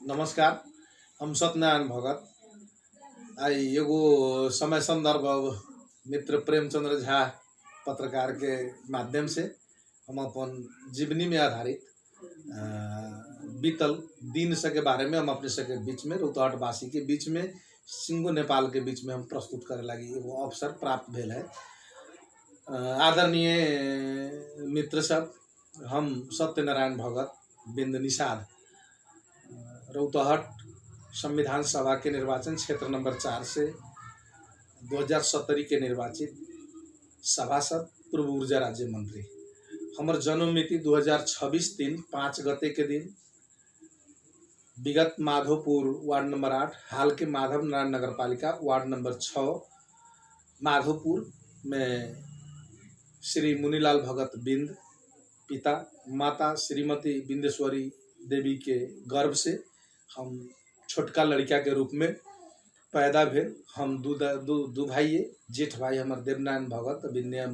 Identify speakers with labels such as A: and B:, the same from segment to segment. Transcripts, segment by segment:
A: नमस्कार। हम सत्यनारायण भगत आई एगो समय संदर्भ मित्र प्रेमचंद्र झा पत्रकार के माध्यम से हम अपन जीवनी में आधारित बीतल दिन से के बारे में हम अपने से के बीच में रौतहट वासी के बीच में सिंगो नेपाल के बीच में हम प्रस्तुत करे लगी एगो अवसर प्राप्त भेल है। आदरणीय मित्र सब, हम सत्यनारायण भगत बिंद निषाद रौतहट संविधान सभा के निर्वाचन क्षेत्र नंबर 4 से 2070 के निर्वाचित सभासद पूर्व ऊर्जा राज्य मंत्री। हमार जन्म मिति 2026 दिन 5 गते के दिन विगत माधोपुर वार्ड नंबर 8 हाल के माधव नारायण नगर पालिका वार्ड नंबर 6 माधोपुर में श्री मुनीलाल भगत बिंद पिता माता श्रीमती बिंदेश्वरी देवी के गर्भ से हम छोटका लड़का के रूप में पैदा भेल। हम दू भाई, जेठ भाई हमार देवनारायण भगत विन्य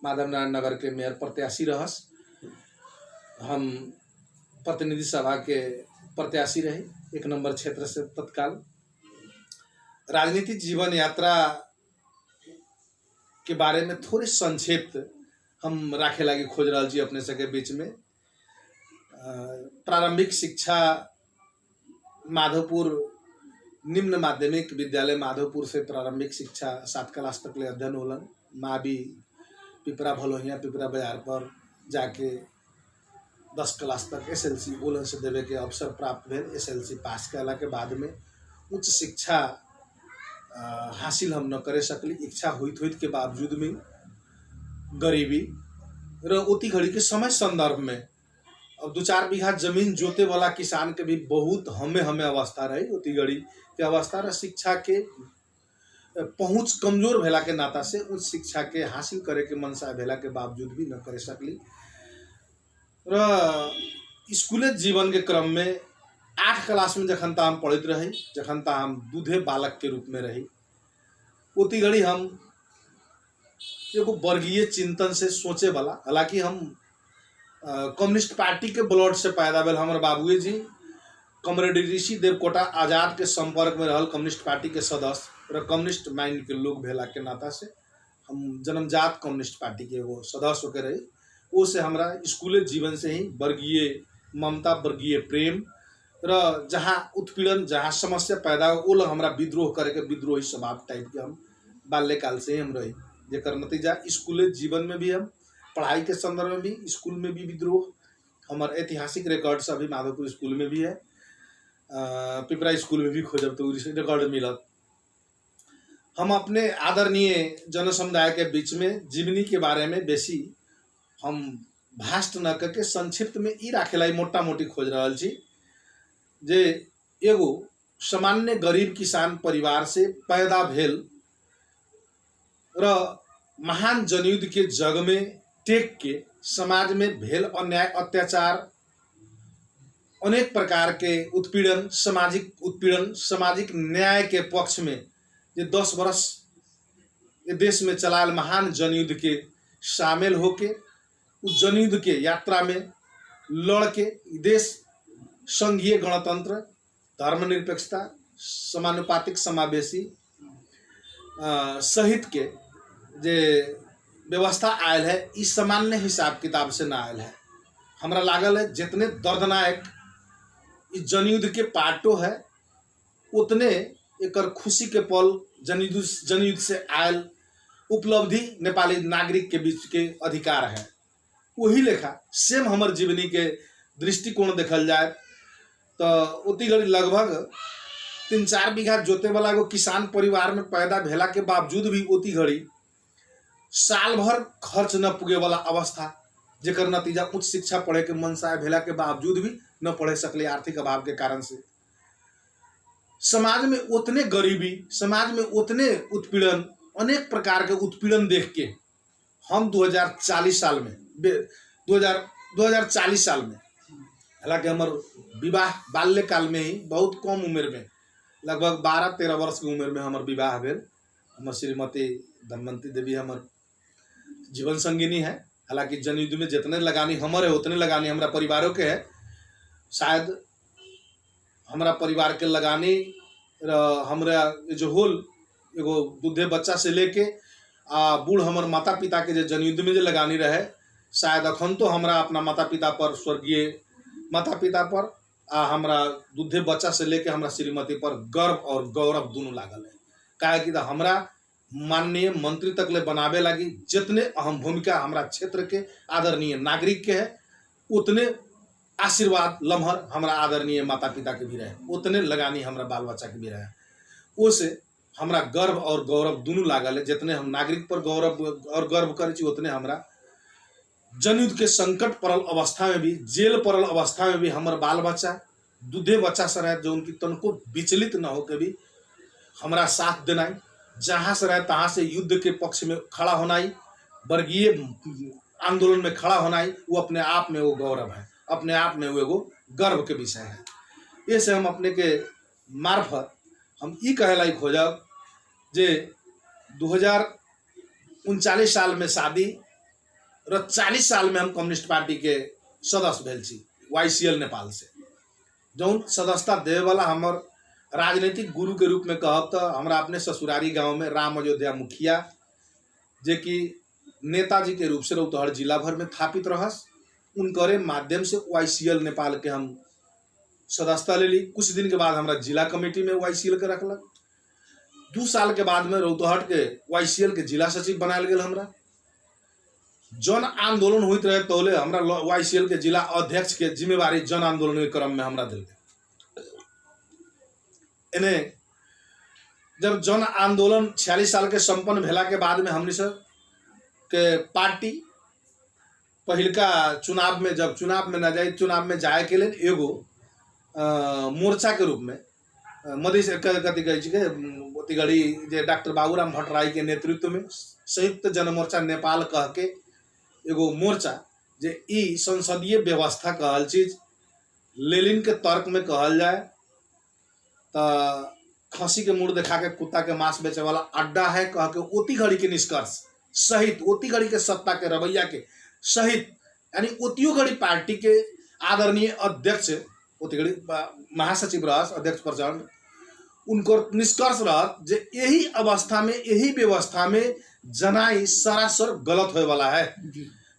A: माधव नारायण नगर के मेयर प्रत्याशी रहस। हम प्रतिनिधि सभा के प्रत्याशी रहे 1 नंबर क्षेत्र से। तत्काल राजनीतिक जीवन यात्रा के बारे में थोड़ी संक्षिप्त हम राखे लगी खोज रहा जी अपने सबके बीच में। प्रारंभिक शिक्षा माधोपुर निम्न माध्यमिक विद्यालय माधोपुर से प्रारंभिक शिक्षा 7 क्लास तक ले अध्ययन होलन। माँ भी पिपरा भलोहिया पिपरा बाजार पर जाके 10 क्लास तक SLC बोलन से देवे के अवसर प्राप्त भेल। SLC पास कैला के बाद में उच्च शिक्षा हासिल हम न करे सकली। इच्छा होइत के बावजूद में गरीबी र उती घड़ी के समय संदर्भ में अब 2-4 बीघा जमीन जोते वाला किसान के भी बहुत हमें अवस्था रही। उती घड़ी के अवस्था र शिक्षा के पहुँच कमजोर भेला के नाता से उच्च शिक्षा के हासिल करे के मनसा भेला के बावजूद भी न करे सकली। र स्कूले जीवन के क्रम में 8 क्लास में जखन ता हम पढ़ित रही, जखन ता हम दूधे बालक के रूप में रही, उती घड़ी हम एगो वर्गीय चिंतन से सोचे वाला, हालांकि हम कम्युनिस्ट पार्टी के ब्लड से पैदा भेल। हमारे बाबूए जी कमरेड ऋषि देवकोटा आजाद के संपर्क में रहल कम्युनिस्ट पार्टी के सदस्य और कम्युनिस्ट माइंड के लोग भेला के नाता से हम जन्मजात कम्युनिस्ट पार्टी के वो सदस्य होकर रही। वो से हमारा स्कूले जीवन से ही वर्गीय ममता, वर्गीय प्रेम र जहाँ उत्पीड़न, जहाँ समस्या पैदा हो वो लोग हमारा विद्रोह करे के विद्रोही स्वभाव टाइप के हम बाल्यकाल से ही हम रही। जेकर नतीजा स्कूले जीवन में भी हम पढ़ाई के संदर्भ में भी स्कूल में भी विद्रोह, हमारे ऐतिहासिक रिकॉर्ड्स अभी माधोपुर स्कूल में भी है, पिपरा स्कूल में भी खोजब तो रिकॉर्ड मिलत। हम अपने आदरणीय जन समुदाय के बीच में जीवनी के बारे में बेसी हम भाष्ट न करके संक्षिप्त में ई राखेलाई मोटा मोटी खोज रहा छी जे एगो सामान्य गरीब किसान परिवार से पैदा भेल र महान जनयुद्ध के जग में टेक के समाज में भेल अन्याय अत्याचार, अनेक प्रकार के उत्पीड़न, सामाजिक न्याय के पक्ष में ये 10 वर्ष ये देश में चलाल महान जनयुद्ध के शामिल होके उस जनयुद्ध के यात्रा में लड़ के देश संघीय गणतंत्र, धर्मनिरपेक्षता, समानुपातिक समावेशी सहित के जे व्यवस्था आयल है इस सामान्य हिसाब किताब से ना आयल है। हमरा लागल है जितने दर्दनाक इस जनयुद्ध के पार्टो है उतने एकर खुशी के पल जनयुद्ध से आयल उपलब्धि नेपाली नागरिक के बीच के अधिकार है। वही लेखा सेम हमर जीवनी के दृष्टिकोण देखल जाए तो उती घड़ी लगभग 3-4 बीघा जोते वाला एगो किसान परिवार में पैदा भेला के बावजूद भी उती घड़ी साल भर खर्च न पुगे वाला अवस्था, जेकर नतीजा उच्च शिक्षा पढ़े के मनसा भेला के बावजूद भी न पढ़े सकले आर्थिक अभाव के कारण से। समाज में उतने गरीबी, समाज में उतने उत्पीड़न, अनेक प्रकार के उत्पीड़न देख के हम 2040 साल में 2040 साल में, हालांकि हमार विवाह बाल्यकाल में ही बहुत कम उम्र में लगभग 12-13 वर्ष की उम्र में हमार विवाह भेल। हमार श्रीमती धनवंती देवी हमार जीवन संगिनी है। हालांकि जनयुद्ध में जितने लगानी हमारे उतने लगानी हमारा परिवारों के है। शायद हमरा परिवार के लगानी हमरा जो होल एगो दूधे बच्चा से लेके आ बूढ़ हमर माता पिता के जनयुद्ध में लगानी रहे, शायद अखन तो हमरा अपना माता पिता पर, स्वर्गीय माता पिता पर आ हमरा दूधे बच्चा से लेके हमरा श्रीमती पर गर्व और गौरव दोनों लागल है। काहे कि हमरा माननीय मंत्री तक ले बनावे लगी जितने अहम भूमिका हमरा क्षेत्र के आदरणीय नागरिक के है, उतने आशीर्वाद लम्हर हमरा आदरणीय माता पिता के भी रहे, उतने लगानी हमरा बाल बच्चा के भी रहे। ओसे हमरा गर्व और गौरव दोनों लागल है। जितने हम नागरिक पर गौरव और गर्व करे छी, उतने हमरा जनयुद्ध के संकट पड़ल अवस्था में भी, जेल पड़ल अवस्था में भी हमर बाल बच्चा दूधे बच्चा से रहे, जो उनकी तनको विचलित न होकर भी हमरा साथ देनाई, जहाँ से रहे तहाँ से युद्ध के पक्ष में खड़ा होनाई, वर्गीय आंदोलन में खड़ा होनाई, वो अपने आप में वो गौरव है, अपने आप में वो एगो गर्व के विषय है। ये से हम अपने के मार्फत हम ई कहे लायक हो जाब जे 2039 साल में शादी और 40 साल में हम कम्युनिस्ट पार्टी के सदस्य भेल छी YCL नेपाल से। जौन सदस्यता देवे वाला हमर राजनीतिक गुरु के रूप में कहब तो हमरा अपने ससुरारी गांव में राम अयोध्या मुखिया, जे कि नेताजी के रूप से रौतहट जिला भर में स्थापित रहस, उनकरे माध्यम से YCL नेपाल के हम सदस्यता ले ली। कुछ दिन के बाद हमरा जिला कमेटी में YCL के रखलक। 2 साल के बाद में रौतहट के YCL के जिला सचिव बनायल गेल। हमरा जन आंदोलन होइत रहे तौले हमरा YCL के जिला अध्यक्ष के जिम्मेवारी जन आंदोलन के क्रम में हमरा दिल गए। इन्हें जब जन आंदोलन 46 साल के संपन्न भेला के बाद में हमने सब के पार्टी पहिलका चुनाव में, जब चुनाव में न जाए, चुनाव में जाए के लिए एगो मोर्चा के रूप में मधेश कथी कहे घड़ी जे डॉक्टर बाबूराम भट्टराई के नेतृत्व में संयुक्त जनमोर्चा नेपाल कह के एगो मोर्चा, जे ई संसदीय व्यवस्था कहल चीज लेनिन के तर्क में कहल जाए तो खसी के मुड़ दिखा के कुत्ता के मांस बेचे वाला अड्डा है कह के ओती घड़ी के निष्कर्ष सहित, ओती घड़ी के सत्ता के रवैया के सहित, यानी ओतियो घड़ी पार्टी के आदरणीय अध्यक्ष, ओती घड़ी महासचिव रहस अध्यक्ष प्रचंड, उनको निष्कर्ष रहत जे यही अवस्था में, यही व्यवस्था में जनाई सरासर गलत होए वाला है,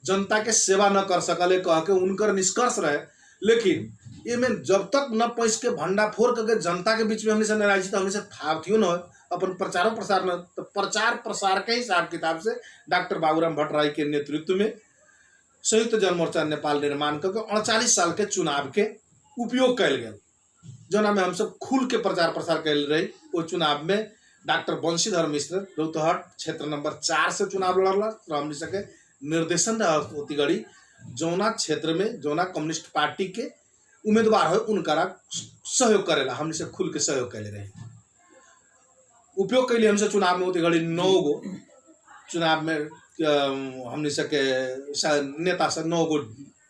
A: जनता के सेवा न कर सकले कह के उनकर निष्कर्ष रहे। लेकिन ये में जब तक न पैस के भंडाफोड़ करके जनता के बीच में हमने से नाराज तो हमने से थाथियो न हो अपन प्रचारों प्रसार न, तो प्रचार प्रसार के हिसाब किताब से डॉक्टर बाबूराम भट्टराई के नेतृत्व में संयुक्त जनमोर्चा नेपाल निर्माण करके 39 साल के चुनाव के उपयोग कैल गया, जना में हम सब खुल के प्रचार प्रसार कैल रही। वो चुनाव में डॉक्टर बंशीधर मिश्र रौतहट क्षेत्र नंबर 4 से चुनाव लड़ला, तो हमने सके निर्देशन होती गड़ी जौना क्षेत्र में जौना कम्युनिस्ट पार्टी के उम्मीदवार हो उनका सहयोग करेला, हमने से खुल के सहयोग कैले रहे। उपयोग कैले हमसे चुनाव में होती घड़ी 9 गो चुनाव में हमने सके नेता से 9 गो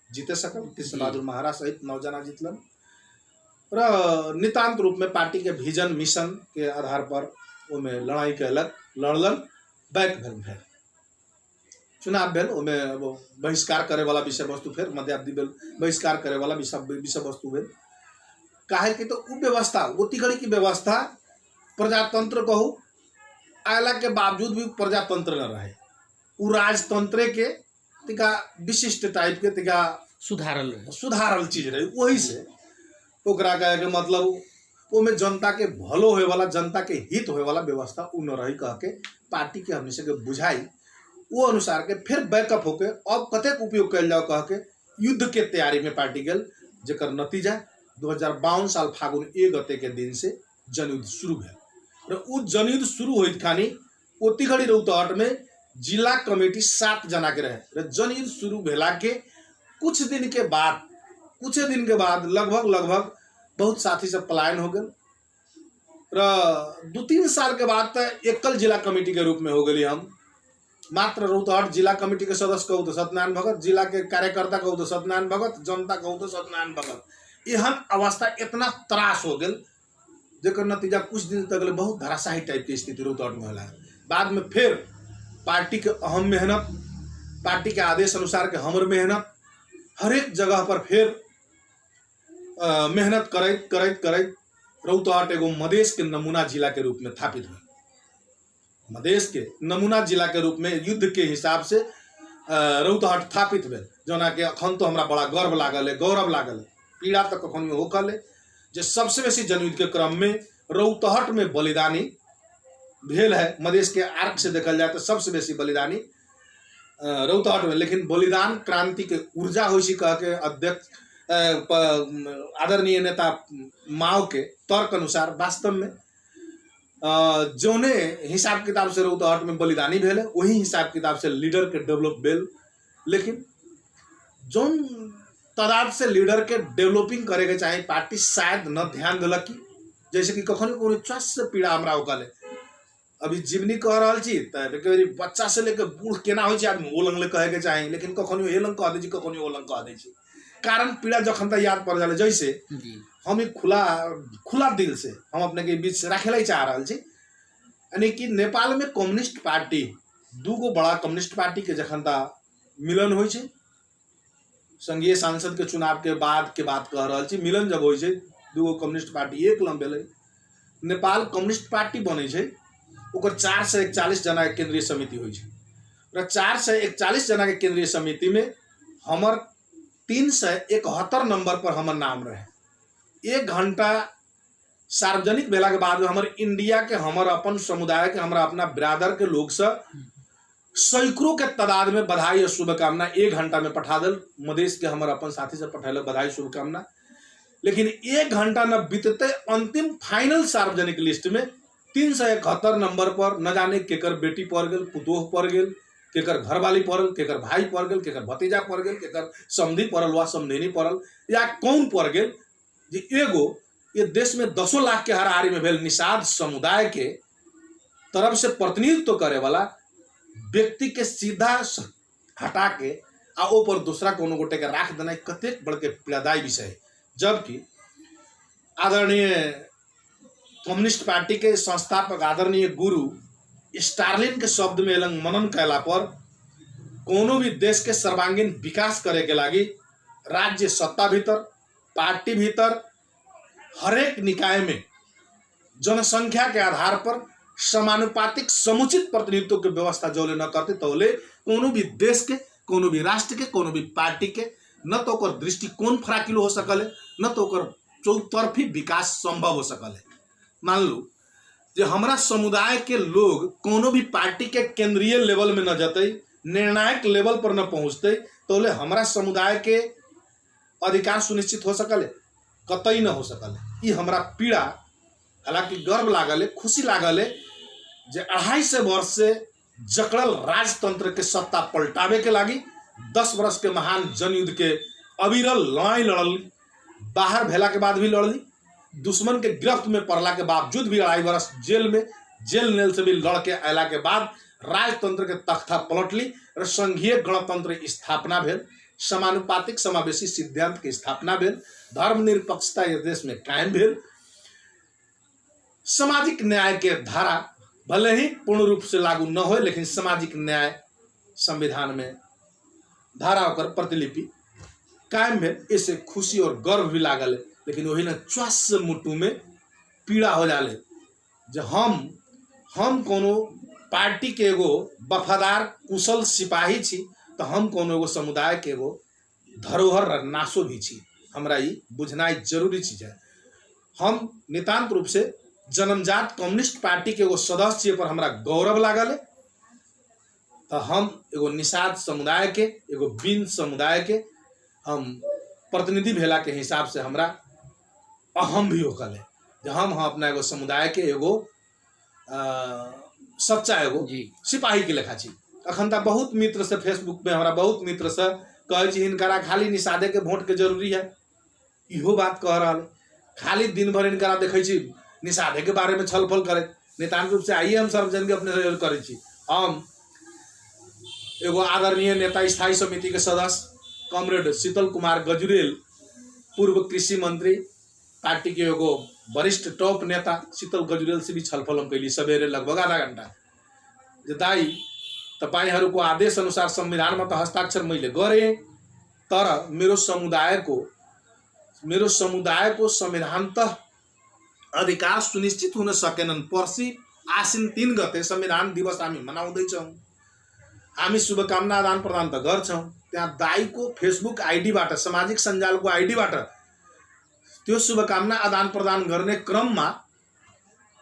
A: जीते सकल, कृष्ण बहादुर महाराज सहित 9 जना जीतलन। नितांत रूप में पार्टी के विजन मिशन के आधार पर ओमे लड़ाई कैलक, लड़लन, बैक भेल चुनाव भेल, ओमे बहिष्कार करे वाला विषय वस्तु, फिर मध्यावधि भेल बहिष्कार करे वाला विषय वस्तु भेल। काहे कि तो उ व्यवस्था, ओती घड़ी की व्यवस्था प्रजातंत्र कहू आयला के बावजूद भी प्रजातंत्र न रहे, उ राजतंत्र के तिका विशिष्ट टाइप के तिका सुधारल चीज रहे। वही से ओकरा कहे के मतलब ओमे जनता के भलो होए वाला, जनता के हित होए वाला व्यवस्था उ न रही कह के पार्टी के हमने से के बुझाई, वो अनुसार के फिर बैकअप होके अब कतेक उपयोग कैल जाओ कह के युद्ध के तैयारी में पार्टी गेल, जेकर नतीजा 2052 साल फागुन 1 गते के दिन से जनयुद्ध शुरू भेल। और उ जनयुद्ध शुरू होइत खानी ओती घड़ी रौतहट में जिला कमेटी 7 जना के रहे। जनयुद्ध शुरू भेला के कुछ दिन के बाद लगभग बहुत साथी सब पलायन हो गए। 2-3 साल के बाद तो एकल जिला कमेटी के रूप में हो गई। हम मात्र रौतहट जिला कमेटी के सदस्य कहू तो सत्यनारायण भगत, जिला के कार्यकर्ता कहू तो सत्यनारायण भगत, जनता कहू तो सत्यनारायण भगत। एहन अवस्था इतना त्रास हो गल जेकर नतीजा कुछ दिन तक बहुत धराशाही टाइप की स्थिति रौतहट में होला। बाद में फिर पार्टी के अहम मेहनत, पार्टी के आदेश अनुसार के हमर मेहनत, हर एक जगह पर फिर मेहनत करैत करैत करैत रौतहट एगो मधेश के नमूना जिला के रूप में स्थापित भेल। मधेश के नमूना जिला के रूप में युद्ध के हिसाब से रौतहट स्थापित भेल, जना कि अखन तो हमरा बड़ा गर्व लागल है, गौरव लागल है। पीड़ा तो कखन होकल है जे सबसे बेसी जनयुद्ध के क्रम में रौतहट में बलिदानी भेल है। मधेश के आर्क से देखल जाए तो सबसे बेसी बलिदानी रौतहट में, लेकिन बलिदान क्रांति के ऊर्जा हो कह के अध्यक्ष आदरणीय नेता माओ के तर्क अनुसार वास्तव में जोने हिसाब किताब से रौतहट में बलिदानी भेल है वही हिसाब किताब से लीडर के डेवलप भेल, लेकिन जोन तादाद से लीडर के डेवलपिंग करे के चाहे पार्टी शायद न ध्यान दिलक की। जैसे कि कखनो कोनो च्वास से पीड़ा हमरा होकल है। अभी जीवनी कह रहा छी तो बच्चा से लेकर बूढ़ केना हो आदमी ओ लंग कहे के चाहे, लेकिन कखनो ए लंग कह दे छी, कखनो ओ लंग कह दे छी। कारण पीड़ा जखन तक याद पड़ जाए, जैसे हम एक खुला दिल से हम अपने के बीच रखे चाह रहा छी, यानी कि नेपाल में कम्युनिस्ट पार्टी दूगो बड़ा कम्युनिस्ट पार्टी के जखन तक मिलन हो संघीय सांसद के चुनाव के बात कह रहा छी। मिलन जब हो दूगो कम्युनिस्ट पार्टी एक लम भेल, नेपाल कम्युनिस्ट पार्टी बने ओकर 441 जना के केंद्रीय समिति हो 441 जना के केंद्रीय समिति में हमर 371 नंबर पर हमर नाम रहे। 1 घंटा सार्वजनिक भेला के बाद हमर इंडिया के हमर अपन समुदाय के हमरा अपना बिरादर के लोग से सैकड़ों के तादाद में बधाई और शुभकामना 1 घंटा में पठा दल। मधेश के हमर अपन साथी से पठेल बधाई शुभकामना, लेकिन 1 घंटा न बीतते अंतिम फाइनल सार्वजनिक लिस्ट में 371 नंबर पर न जाने केकर बेटी पड़ गल, पुतोह पड़ गल, केकर घरवाली पड़ल, केकर भाई पड़ गल, केकर भतीजा पड़ गल, केकर समधी पड़ल वा समधेनी पड़ल, या कौन पड़ गल जे एगो ये देश में 10 लाख के हाराहारी में भेल निषाद समुदाय के तरफ से प्रतिनिधित्व करे वाला व्यक्ति के सीधा हटा के आ ऊपर दूसरा कोनो गोटे के राख देना कतेक बड़ के पीड़ादायी विषय है। जबकि आदरणीय कम्युनिस्ट पार्टी के संस्थापक आदरणीय गुरु स्टालिन के शब्द में लंग मनन कैला पर कोनो भी देश के सर्वांगीण विकास करे के लागी राज्य सत्ता भीतर पार्टी भीतर हरेक निकाय में जनसंख्या के आधार पर समानुपातिक समुचित प्रतिनिधित्व की व्यवस्था जोले न करते तौले कोनो भी देश के, कोनो भी राष्ट्र के, कोनो भी पार्टी के न तो ओकर दृष्टिकोण फराकिलो हो सकल है, न तो ओकर चौतरफी विकास संभव हो सकल है। मान लो जो हमारा समुदाय के लोग कोनो भी पार्टी के केंद्रीय लेवल में न जते, निर्णायक लेवल पर न पहुँचते, तो हमारा समुदाय के अधिकार सुनिश्चित हो सकल है, कतई न हो सकल है। ये हमारा पीड़ा, हालांकि गर्व लागल है, खुशी लागल है जे 250 वर्ष से जकड़ल राजतंत्र के सत्ता पलटावे के लागी 10 वर्ष के महान जनयुद्ध के अविरल लड़ाई लड़ली, बाहर भेला के बाद भी लड़ली, दुश्मन के गिरफ्त में पड़ला के बावजूद भी 2.5 वर्ष जेल नेल से भी लड़ के अला के बाद राजतंत्र के तख्ता पलटली और संघीय गणतंत्र स्थापना भेल, समानुपातिक समावेशी सिद्धांत के स्थापना भेल, धर्मनिरपेक्षता इस देश में कायम भेल, सामाजिक न्याय के धारा भले ही पूर्ण रूप से लागू न हो, लेकिन सामाजिक न्याय संविधान में धारा होकर प्रतिलिपि कायम भेल। इससे खुशी और गर्व भी लागल है, लेकिन वही ना च्वास मुट्टू में पीड़ा हो जाले जो हम कोनो पार्टी के एगो वफादार कुशल सिपाही छी, तो हम कोनो एगो समुदाय के एगो धरोहर नाशो भी छी। हमरा ये बुझनाई जरूरी चीज है। हम नितांत रूप से जन्मजात कम्युनिस्ट पार्टी के एगो सदस्य पर हमरा गौरव लागल है, तो हम एगो निषाद समुदाय के, एगो बिन समुदाय के हम प्रतिनिधि भेला के हिसाब से हमरा अहम भी होकल है जो हम अपना एगो समुदाय के एगो सच्चा एगो सिपाही के लेखा छी। अखन तक बहुत मित्र से फेसबुक पे हमरा बहुत मित्र से कहे छी हिनकरा खाली निषादे के वोट के जरूरी है, इहो बात कह रहा है। खाली दिन भर इनकरा देखे छी निषादे के बारे में छलफल करे, नितांत रूप से आइए हम सर्वजन के अपने सहयोग करे छी। हम एगो आदरणीय नेता स्थायी समिति के सदस्य कॉमरेड शीतल कुमार गजुरेल, पूर्व कृषि मंत्री, पार्टी के एगो वरिष्ठ टॉप नेता शीतल गजुरेल से भी छलफल हम कैली सवेरे लगभग आधा घंटा। दाई तपाईहरुको आदेश अनुसार संविधान में तो हस्ताक्षर मैले गरे, तर मेरो समुदाय को मेरो समुदाय को संविधानतः अधिकार सुनिश्चित हुन सकेनन्। पर्सि आसिन 3 गते संविधान दिवस हामी मनाउँदैछौँ। हामी शुभकामना आदान प्रदान त गर्छौँ। त्यहाँ दाइको फेसबुक आइडीबाट, सामाजिक सञ्जालको आइडीबाट त्यो शुभकामना आदान प्रदान गर्ने क्रममा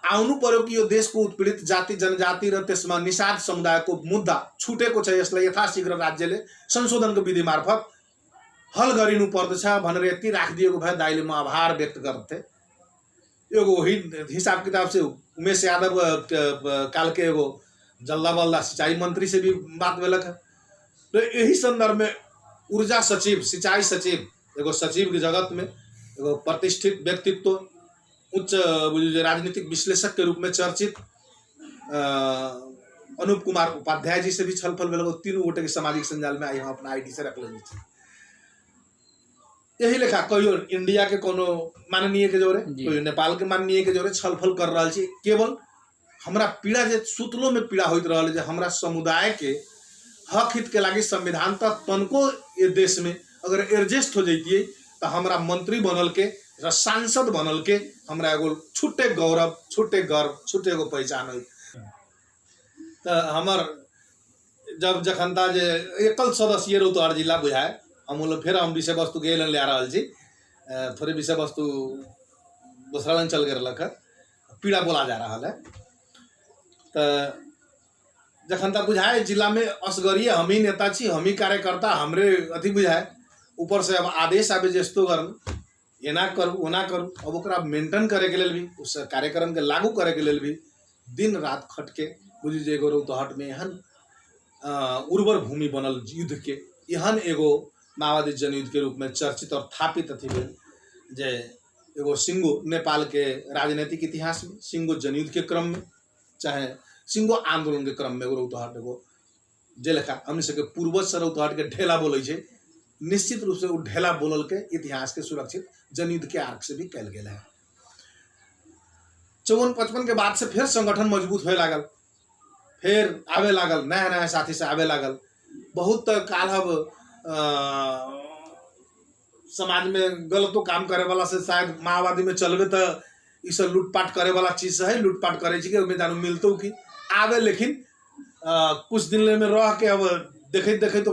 A: आउनु पर्यो कि यो देशको उत्पीडित जाति जनजाति र त्यसमा निषाद समुदायको मुद्दा छुटेको छ, यसलाई यथाशीघ्र राज्यले संशोधनको विधि मार्फत हल गरिनु पर्दछ भनेर यति राखिदिएको भए दाइले म आभार व्यक्त गर्थे। एगो हिसाब किताब से उमेश यादव काल के एगो जल्दा बल्दा सिंचाई मंत्री से भी बात भेलक है। तो यही संदर्भ में ऊर्जा सचिव, सिंचाई सचिव, एगो सचिव के जगत में एगो प्रतिष्ठित व्यक्तित्व, उच्च राजनीतिक विश्लेषक के रूप में चर्चित अनूप कुमार उपाध्याय जी से भी छलफल भेल। तीनों गोटे के सामाजिक संजाल में आई हम अपना आईडी से रख लेनी। यही लेखा कहियो इंडिया के कोनो माननीय के जोरे, कहियो नेपाल के माननीय के जोरे छलफल कर रहा छी। केवल हमरा पीड़ा जे सुतलो में पीड़ा होइत रहल जे हमरा समुदाय के हक हित के लागी संविधान तक तनको ये देश में अगर एडजस्ट हो जाइए तो हमरा मंत्री बनल के र सांसद बनल के हमरा एगो छुट्टे गौरव, छुट्टे गर्व, छुट्टे एगो पहचान हो। तो हमर जब जखनता जे एकल सदस्यीय रौतहट जिला बुझाए, हम लोग फिर हम विषय वस्तु के ले आ रहा छी। थोड़े विषय वस्तु दूसरा चल गए रख पीड़ा बोला जा रहा है। तो जखन तक बुझाए जिला में असगरीय हम ही नेता छी, हम ही कार्यकर्ता, हमरे अथी बुझाए, ऊपर से अब आदेश आवे जस्तो कर एना करूँ ओना करूँ। अब ओकरा मेंटेन करे के लिए भी, उस कार्यक्रम के लागू करे के लिए भी दिन रात खटके बुझी जे एगो रौतहट में एहन उर्वर भूमि बनल युद्ध के, एहन एगो माओवादी जनयुद्ध के रूप में चर्चित और थापित अथी भेल जे एगो सिंगो नेपाल के राजनीतिक इतिहास में सिंगो जनयुद्ध के क्रम में चाहे सिंगो आंदोलन के क्रम में एगो रौतहट एगो जे लेखा हमने सबके पूर्वज से रौतहट के ढेला बोले छे, निश्चित रूप से वो ढेला बोलल के इतिहास के सुरक्षित जनयुद्ध के आर्क से भी कैल गेल है। 54-55 के बाद से फिर संगठन मजबूत होए लागल, फिर आवे लागल नया नया साथी से आवे लागल। बहुत काल अब समाज में गलतो काम करे वाला से शायद माओवादी में चलबे तो ई सब लूटपाट करे वाला चीज है, लूटपाट करे छी के ओमे जानू मिलतो कि आवे, लेकिन कुछ दिन में रह के अब देखे देखे तो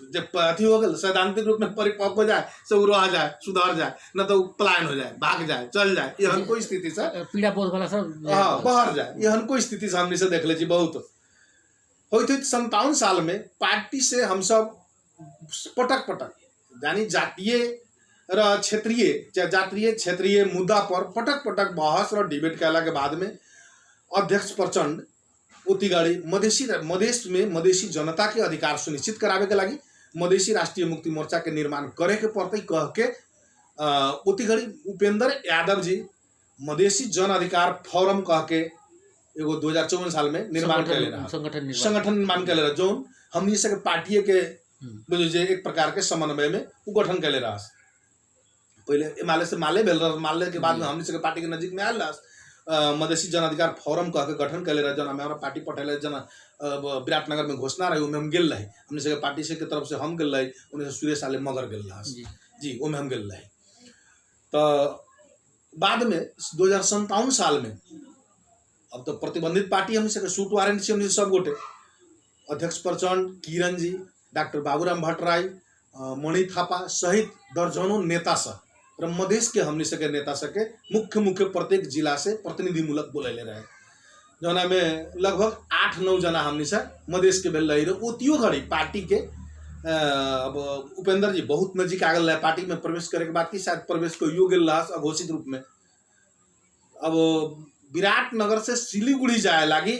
A: जब अथी हो गल सैद्धांतिक रूप में परिपक्व हो जाए से वो रह जाए, सुधर जाए, न तो पलायन हो जाए, भाग जाए, चल जाए। यहन कोई स्थिति से
B: पीड़ा बोध वाला सब
A: बाहर जाए, यहन कोई स्थिति से हमने से देख ले छी। बहुत होते 57 साल में पार्टी से हम सब पटक पटक यानी जातीय र क्षेत्रीय जातीय क्षेत्रीय मुद्दा पर पटक पटक बहस और डिबेट कैला के बाद में अध्यक्ष प्रचंड उति गाड़ी मधेश में मधेसी जनता के अधिकार सुनिश्चित करावे के लगी मधेसी राष्ट्रीय मुक्ति मोर्चा के निर्माण करे के पड़ते कह के उति घड़ी उपेंद्र यादव जी मधेसी जन अधिकार फोरम कह के एगो 2054 साल में निर्माण कर ले रहा संगठन निर्माण कर ले रहा, जो हमनी से पार्टी के बुझे एक प्रकार के समन्वय में वो गठन कर ले रहा। पहले माले से माले भेल रहा, माले के बाद में हमनी से पार्टी के नजीक में आयल रहा मधेसी जन अधिकार फोरम कह के गठन कर ले रहा। जना हमारा पार्टी पटेल जना विराटनगर में घोषणा रही उनमें हम गेल रहे, हमने से पार्टी से के तरफ से हम गेल रहे, उन्हें सुरेश आले मगर गेल रहा जी वो में हम गेल रहे। तो बाद में 2057 साल में अब तो प्रतिबंधित पार्टी हमने से सूट वारंट से हमने सब गोटे अध्यक्ष प्रचंड, किरण जी, डॉक्टर बाबूराम भट्टराई, मणि थापा सहित दर्जनों नेता सब मधेश के हमने सके नेता सके मुख्य प्रत्येक जिला से प्रतिनिधिमूलक बोले ले रहे, जना में लगभग 8-9 जना हमने से मधेश के बेल रही रहे। उतियो घड़ी पार्टी के अब उपेंद्र जी बहुत नजीक आ गए पार्टी में प्रवेश करे के बाद की शायद प्रवेश को योग्य रहा अघोषित रूप में। अब विराटनगर से सिलीगुड़ी जाए लगी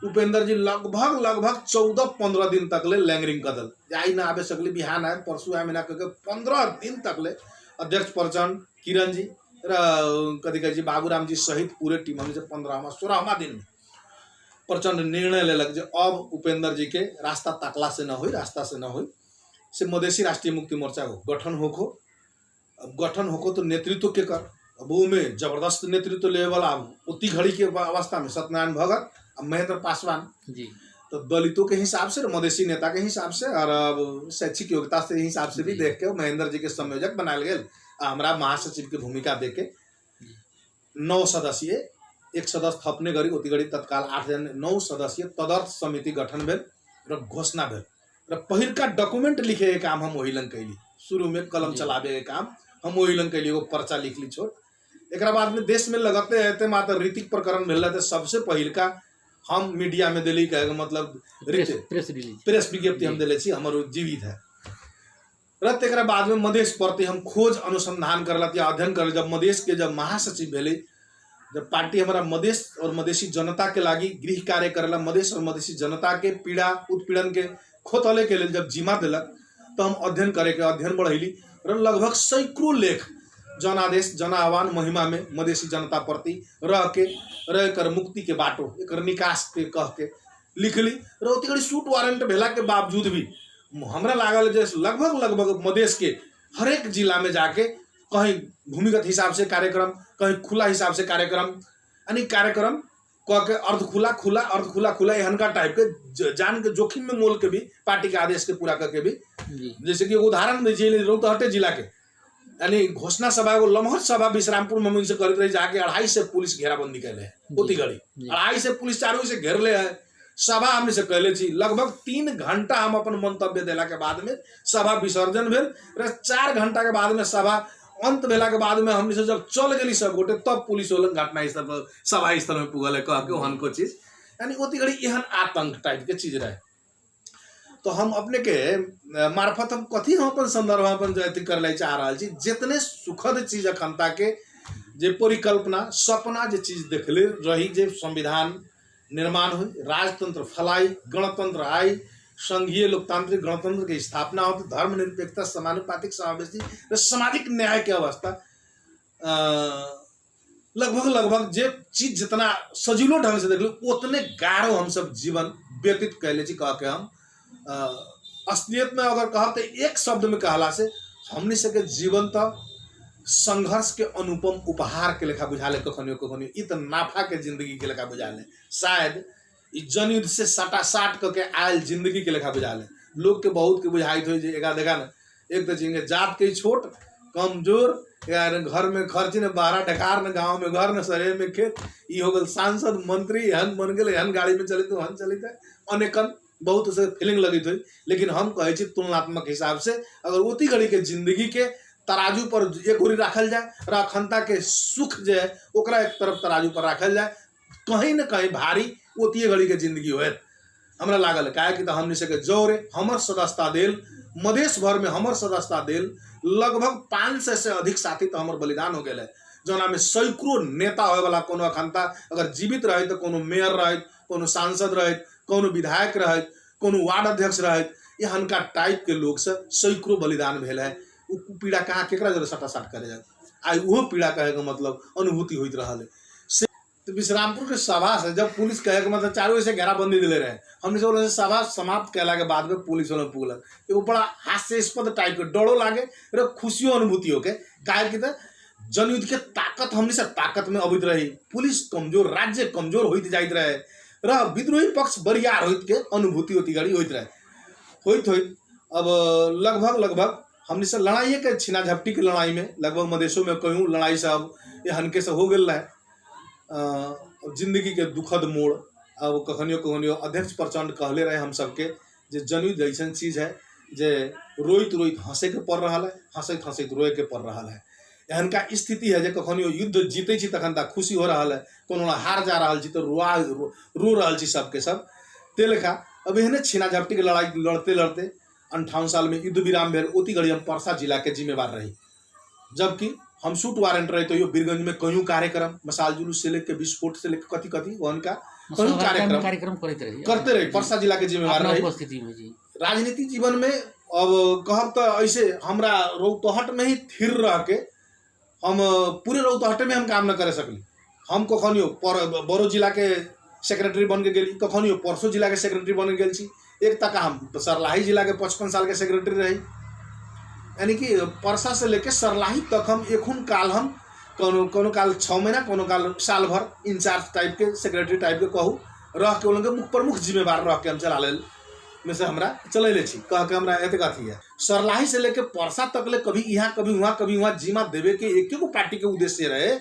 A: उपेंद्र जी लगभग 14-15 दिन तक ले लैंगरिंग कदल जाई ना आवे सकली, बिहान आए परसों आए ना करके 15 दिन तक ले अध्यक्ष प्रचंड, किरण जी कदी जी बाबूराम जी सहित पूरे टीम हमने 15वां-16वां दिन में प्रचंड निर्णय ले लग अब उपेंद्र जी के रास्ता तकला से न हो, रास्ता से न हो से मधेसी राष्ट्रीय मुक्ति मोर्चा को गठन होको तो नेतृत्व के कर। अब वो में जबरदस्त नेतृत्व ले वाला उती घड़ी के अवस्था में सत्यनारायण भगत, महेंद्र पासवान जी, तो दलितों के हिसाब से, मधेसी नेता के हिसाब से और शैक्षिक योग्यता से हिसाब से भी देख के महेंद्र जी के संयोजक बनाया गया हमारा महासचिव के भूमिका देके 9 सदस्यीय एक सदस्य थप्ने गरी उति गरी तत्काल 8 जन 9 सदस्यीय तदर्थ समिति गठन भेल र घोषणा भेल र पहिलका डकुमेंट लिखे के काम हम वही लन कैली। शुरू में कलम चलावे के काम हम वही लन कैली, एगो पर्चा लिख ली छोट। एक बाद में देश में लगते रहते मात्र रीतिक प्रकरण भेल रहते सबसे पहिलका हम मीडिया में दिली कहे मतलब प्रेस विज्ञप्ति हम दिले छी हमारो जीवित है। रत एक बाद में मधेश प्रति हम खोज अनुसंधान करला अध्ययन कर जब मधेश के जब महासचिव भेले जब पार्टी हमारा मधेश और मधेसी जनता के लागी गृह कार्य करेला मधेश और मधेसी जनता के पीड़ा उत्पीड़न के खोतले के लिए जब जिम्मा दिलक तो हम अध्ययन करे के अध्ययन बढ़ैली र लगभग सैकड़ों लेख जन आदेश जन आह्वान महिमा में मधेसी जनता प्रति रह कर मुक्ति के बाटो एक निकास के कह के लिखली र उति घड़ी सूट वारंट भेला के बावजूद भी हमरा लागल जे लगभग मधेश के हर एक जिला में जाके कहीं भूमिगत हिसाब से कार्यक्रम कहीं खुला हिसाब से कार्यक्रम यानी कार्यक्रम कह के अर्ध खुला एहन का टाइप के जान के जोखिम में मोल के भी पार्टी के आदेश के पूरा करके भी जैसे कि उदाहरण दीजिए रौतहटे जिला के यानी घोषणा सभा एगो लम्हर सभा विश्रामपुर में से करते रही जाके 2.5 से पुलिस घेराबंदी कैले है उति घड़ी 2.5 से पुलिस चारों से घेरले है सभा हमने से कहले छी लगभग 3 घंटा हम अपन मंतव्य देला के बाद में सभा विसर्जन भेल 4 घंटा के बाद में सभा अंत भेला के बाद में हमने से जब चल गई सब गोटे तब पुलिस वाला घटना स्थल पर सभा स्थल में पुगल है कह के ओहन को चीज यानी उति घड़ी एहन आतंक टाइप के चीज रहे। तो हम अपने के मार्फत हम कथी हम अपन संदर्भ अपन अथी कर ले चाह रहा छी जितने सुखद चीज अखनता के जे परिकल्पना सपना जे चीज देखले रही जे संविधान निर्माण हुई राजतंत्र फलाई गणतंत्र आई संघीय लोकतांत्रिक गणतंत्र की स्थापना हो धर्मनिरपेक्षता समानुपातिक समावेशी र सामाजिक न्याय के अवस्था लगभग जे चीज जितना सजिलो ढंग से देख लो उतने गाढ़ो हम सब जीवन व्यतीत कैले छी कह के हम असलियत में अगर कहा तो एक शब्द में कहला से हमने सके जीवन तो संघर्ष के अनुपम उपहार के लेखा बुझाले कखनियो इत नाफा के जिंदगी के लेखा बुझाले शायद जनयुद्ध से साटासाट करके आयल जिंदगी के लेखा बुझाले लोग के बहुत के बुझाइत हो एका देखा न एक तो जिंगे जात के छोट कमजोर घर में खर्ची ने 12 ढकार न गाँव में घर न शहर में खेत ई हो गल सांसद मंत्री हन बन गए हन गाड़ी में चलित हन चलित अनेकन बहुत उसे फीलिंग लगी थी। लेकिन हम कहे तुलनात्मक हिसाब से अगर उती घड़ी के जिंदगी के तराजू पर एक ओरी रखल जाए और अखंडता के सुख जो है ओकरा एक तरफ तराजू पर रखल जाए कहीं न कहीं भारी ओती घड़ी के जिंदगी हो हमरा लागल काहे कि हमने से जोरे हमर सदस्यता देल मधेश भर में हमर सदस्यता देल लगभग 500 से अधिक साथी तो हमर बलिदान हो गए जना में सैकड़ों नेता होए वाला कोनो अखंडता अगर जीवित रहे तो कोनो मेयर रहे कोनो सांसद रहे कोनो विधायक रहे कोनो वार्ड अध्यक्ष रहे एहन का टाइप के लोग से सैकड़ों बलिदान भेल है पीड़ा कहाँ केकरा जरे सटासट करे जाए आई वो पीड़ा कहे का मतलब अनुभूति होइत रहल है। तो विश्रामपुर के सभा से जब पुलिस कहे के मतलब चारों से घेराबंदी दिले रहे हमने से सभा समाप्त कैला के बाद में पुलिस वाला पुगल एगो बड़ा हास्यास्पद टाइप के डरो लागे र खुशियों अनुभूति होके काहे कि जनयुद्ध के ताकत हमने से ताकत में अबित रही पुलिस कमजोर राज्य कमजोर होइत जाइत रहे र विद्रोही पक्ष बरियार होइत के अनुभूति होती गाड़ी होइत रहे होइत अब लगभग हमने से लड़ाई के छीना झपटी के लड़ाई में लगभग मधेशों में कहूँ लड़ाई से अब ये हनके से हो गल है जिंदगी के दुखद मोड़ अब कखनियो अध्यक्ष प्रचंड कहले रहे हम सबके जे जनयुद्ध ऐसा चीज है जे रोइत हंसे के पड़ रहा है हंसैत रोए के पड़ रहा है एहन का स्थिति है जे कखनियो युद्ध जीते छी तखन तक खुशी हो रहा है कोनो हार जा रहा छी तो रो रहा छी सबके सब ते लेखा अब एहने छीना झपटी के लड़ाई लड़ते 58 साल में युद्ध विराम भेल ओती घड़ी हम परसा जिला के जिम्मेवार रही जबकि हम शूट वारंट रहे तो यो बीरगंज में कई कार्यक्रम मसाल जुलूस से लेकर विस्फोट से लेकर कथी उनका कई कार्यक्रम करते रहे परसा जिला के जिम्मेवार रही। राजनीति जीवन में अब कहब तो ऐसे हमरा रौतहट में ही थिर रह के हम पूरे रौतहटे में हम काम न करे सकली हम कखनियो बड़ो जिला के सेक्रेटरी बन के गेली कखनियो परसो जिला के सेक्रेटरी बन गेल छी एक तक हम सरलाही जिला के 55 साल के सेक्रेटरी रही यानी कि परसा से लेके सरलाही तक हम एखुन काल हम कोनो काल 6 महीना कोनो काल साल भर इंचार्ज टाइप के सेक्रेटरी टाइप के कहूँ रह के उनके प्रमुख जिम्मेवार रह के हम चला ले में से हमरा चले छी कह के हमरा एते कथी है सरलाही से लेके परसा तक ले कभी यहाँ कभी वहाँ जिम्मा देवे के एक पार्टी के उद्देश्य रहे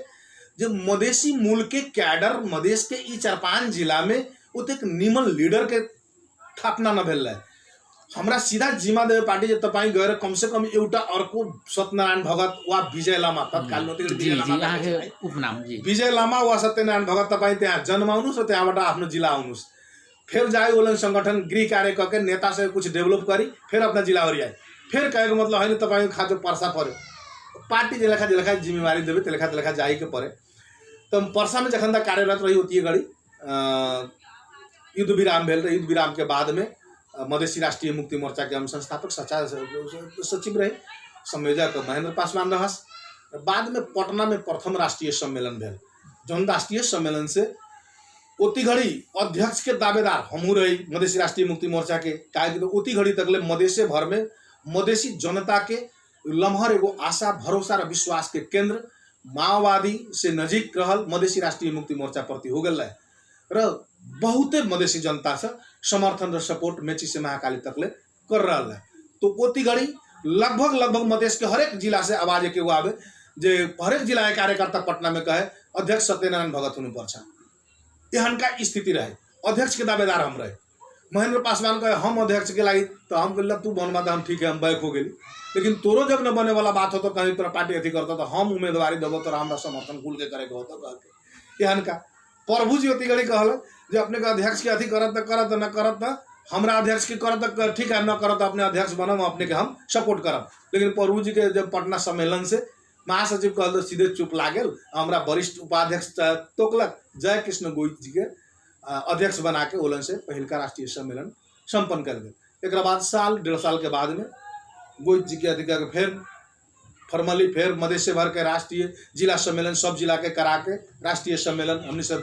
A: जो मधेसी मूल के कैडर मधेश के ई 4-5 जिला में एक निमन लीडर के स्थापना न भेल रहे हमरा सीधा जिम्मा देवे पार्टी जो तपाईं गएर कम से कम एउटा अर्को सत्यनारायण भगत वा विजय लामा तत्कालीन विजय लामा
B: उपनाम जी
A: विजय लामा वा सत्यनारायण भगत तपाईं त्यहाँ जन्माउनुस् र त्यहाँबाट आफ्नो जिला आउनुस् फिर जाए वो संगठन गृह कार्य करके नेता से कुछ डेवलप करी फिर अपना जिला ओरियाए फिर कहे मतलब है तपाईं खाते परसा पर्यो पार्टी जे लेखा जिम्मेवारी देवे ते लेखा जाए के पड़े तो परसा में जखन तक कार्यरत रही होती है घड़ी युद्ध विराम भेल रहे युद्ध विराम के बाद में मधेसी राष्ट्रीय मुक्ति मोर्चा के हम संस्थापक सचिव रहे संयोजक महेंद्र पासवान रहस बाद में पटना में प्रथम राष्ट्रीय सम्मेलन भेल जौन राष्ट्रीय सम्मेलन से ओती घड़ी अध्यक्ष के दावेदार हमू रही मधेसी राष्ट्रीय मुक्ति मोर्चा के काहे तो ओती घड़ी तक ले मधेसे भर में मधेसी जनता के लम्हर एगो आशा भरोसा और विश्वास के केंद्र माओवादी से नजीक रहल मधेसी राष्ट्रीय मुक्ति मोर्चा प्रति हो गल र बहुते मधेसी जनता से समर्थन और सपोर्ट मेची से महाकाली तक ले कर रहा है तो ओती घड़ी लगभग मधेश के हरेक जिला से आवाज एक आवे जे हरेक जिला के कार्यकर्ता पटना में कहे अध्यक्ष सत्यनारायण भगत हुनु पर्छ एहन का स्थिति रहे अध्यक्ष के दावेदार हम रहे महेंद्र पासवान कहे हम अध्यक्ष के लगी तो हम कहला तू बनवा तो हम ठीक है हम बैक हो गई लेकिन तोरो जब न बने वाला बात हो तो कहीं तोरा पार्टी अथी करता तो हम उम्मीदवारी देवो तो हमरा समर्थन खुल के करे हो तो कह के एहन का प्रभु जी ओती घड़ी कहल जो अपने का अध्यक्ष के अथी करत न करत हमरा अध्यक्ष के करत ठीक है न करत अपने अध्यक्ष बनम अपने के हम सपोर्ट करब लेकिन प्रभु जी के जब पटना सम्मेलन से महासचिव कहल तो सीधे चुप लागल हमरा वरिष्ठ उपाध्यक्ष तोकलक जय कृष्ण गोइच जी के अध्यक्ष बना के ओलन से पहिलका राष्ट्रीय सम्मेलन संपन्न कर गए एक बाद साल 1.5 साल के बाद में गोइच जी के अधिकार के फिर फॉर्मली फिर मधेश भर के राष्ट्रीय जिला सम्मेलन सब जिला के करा के राष्ट्रीय सम्मेलन हमने सब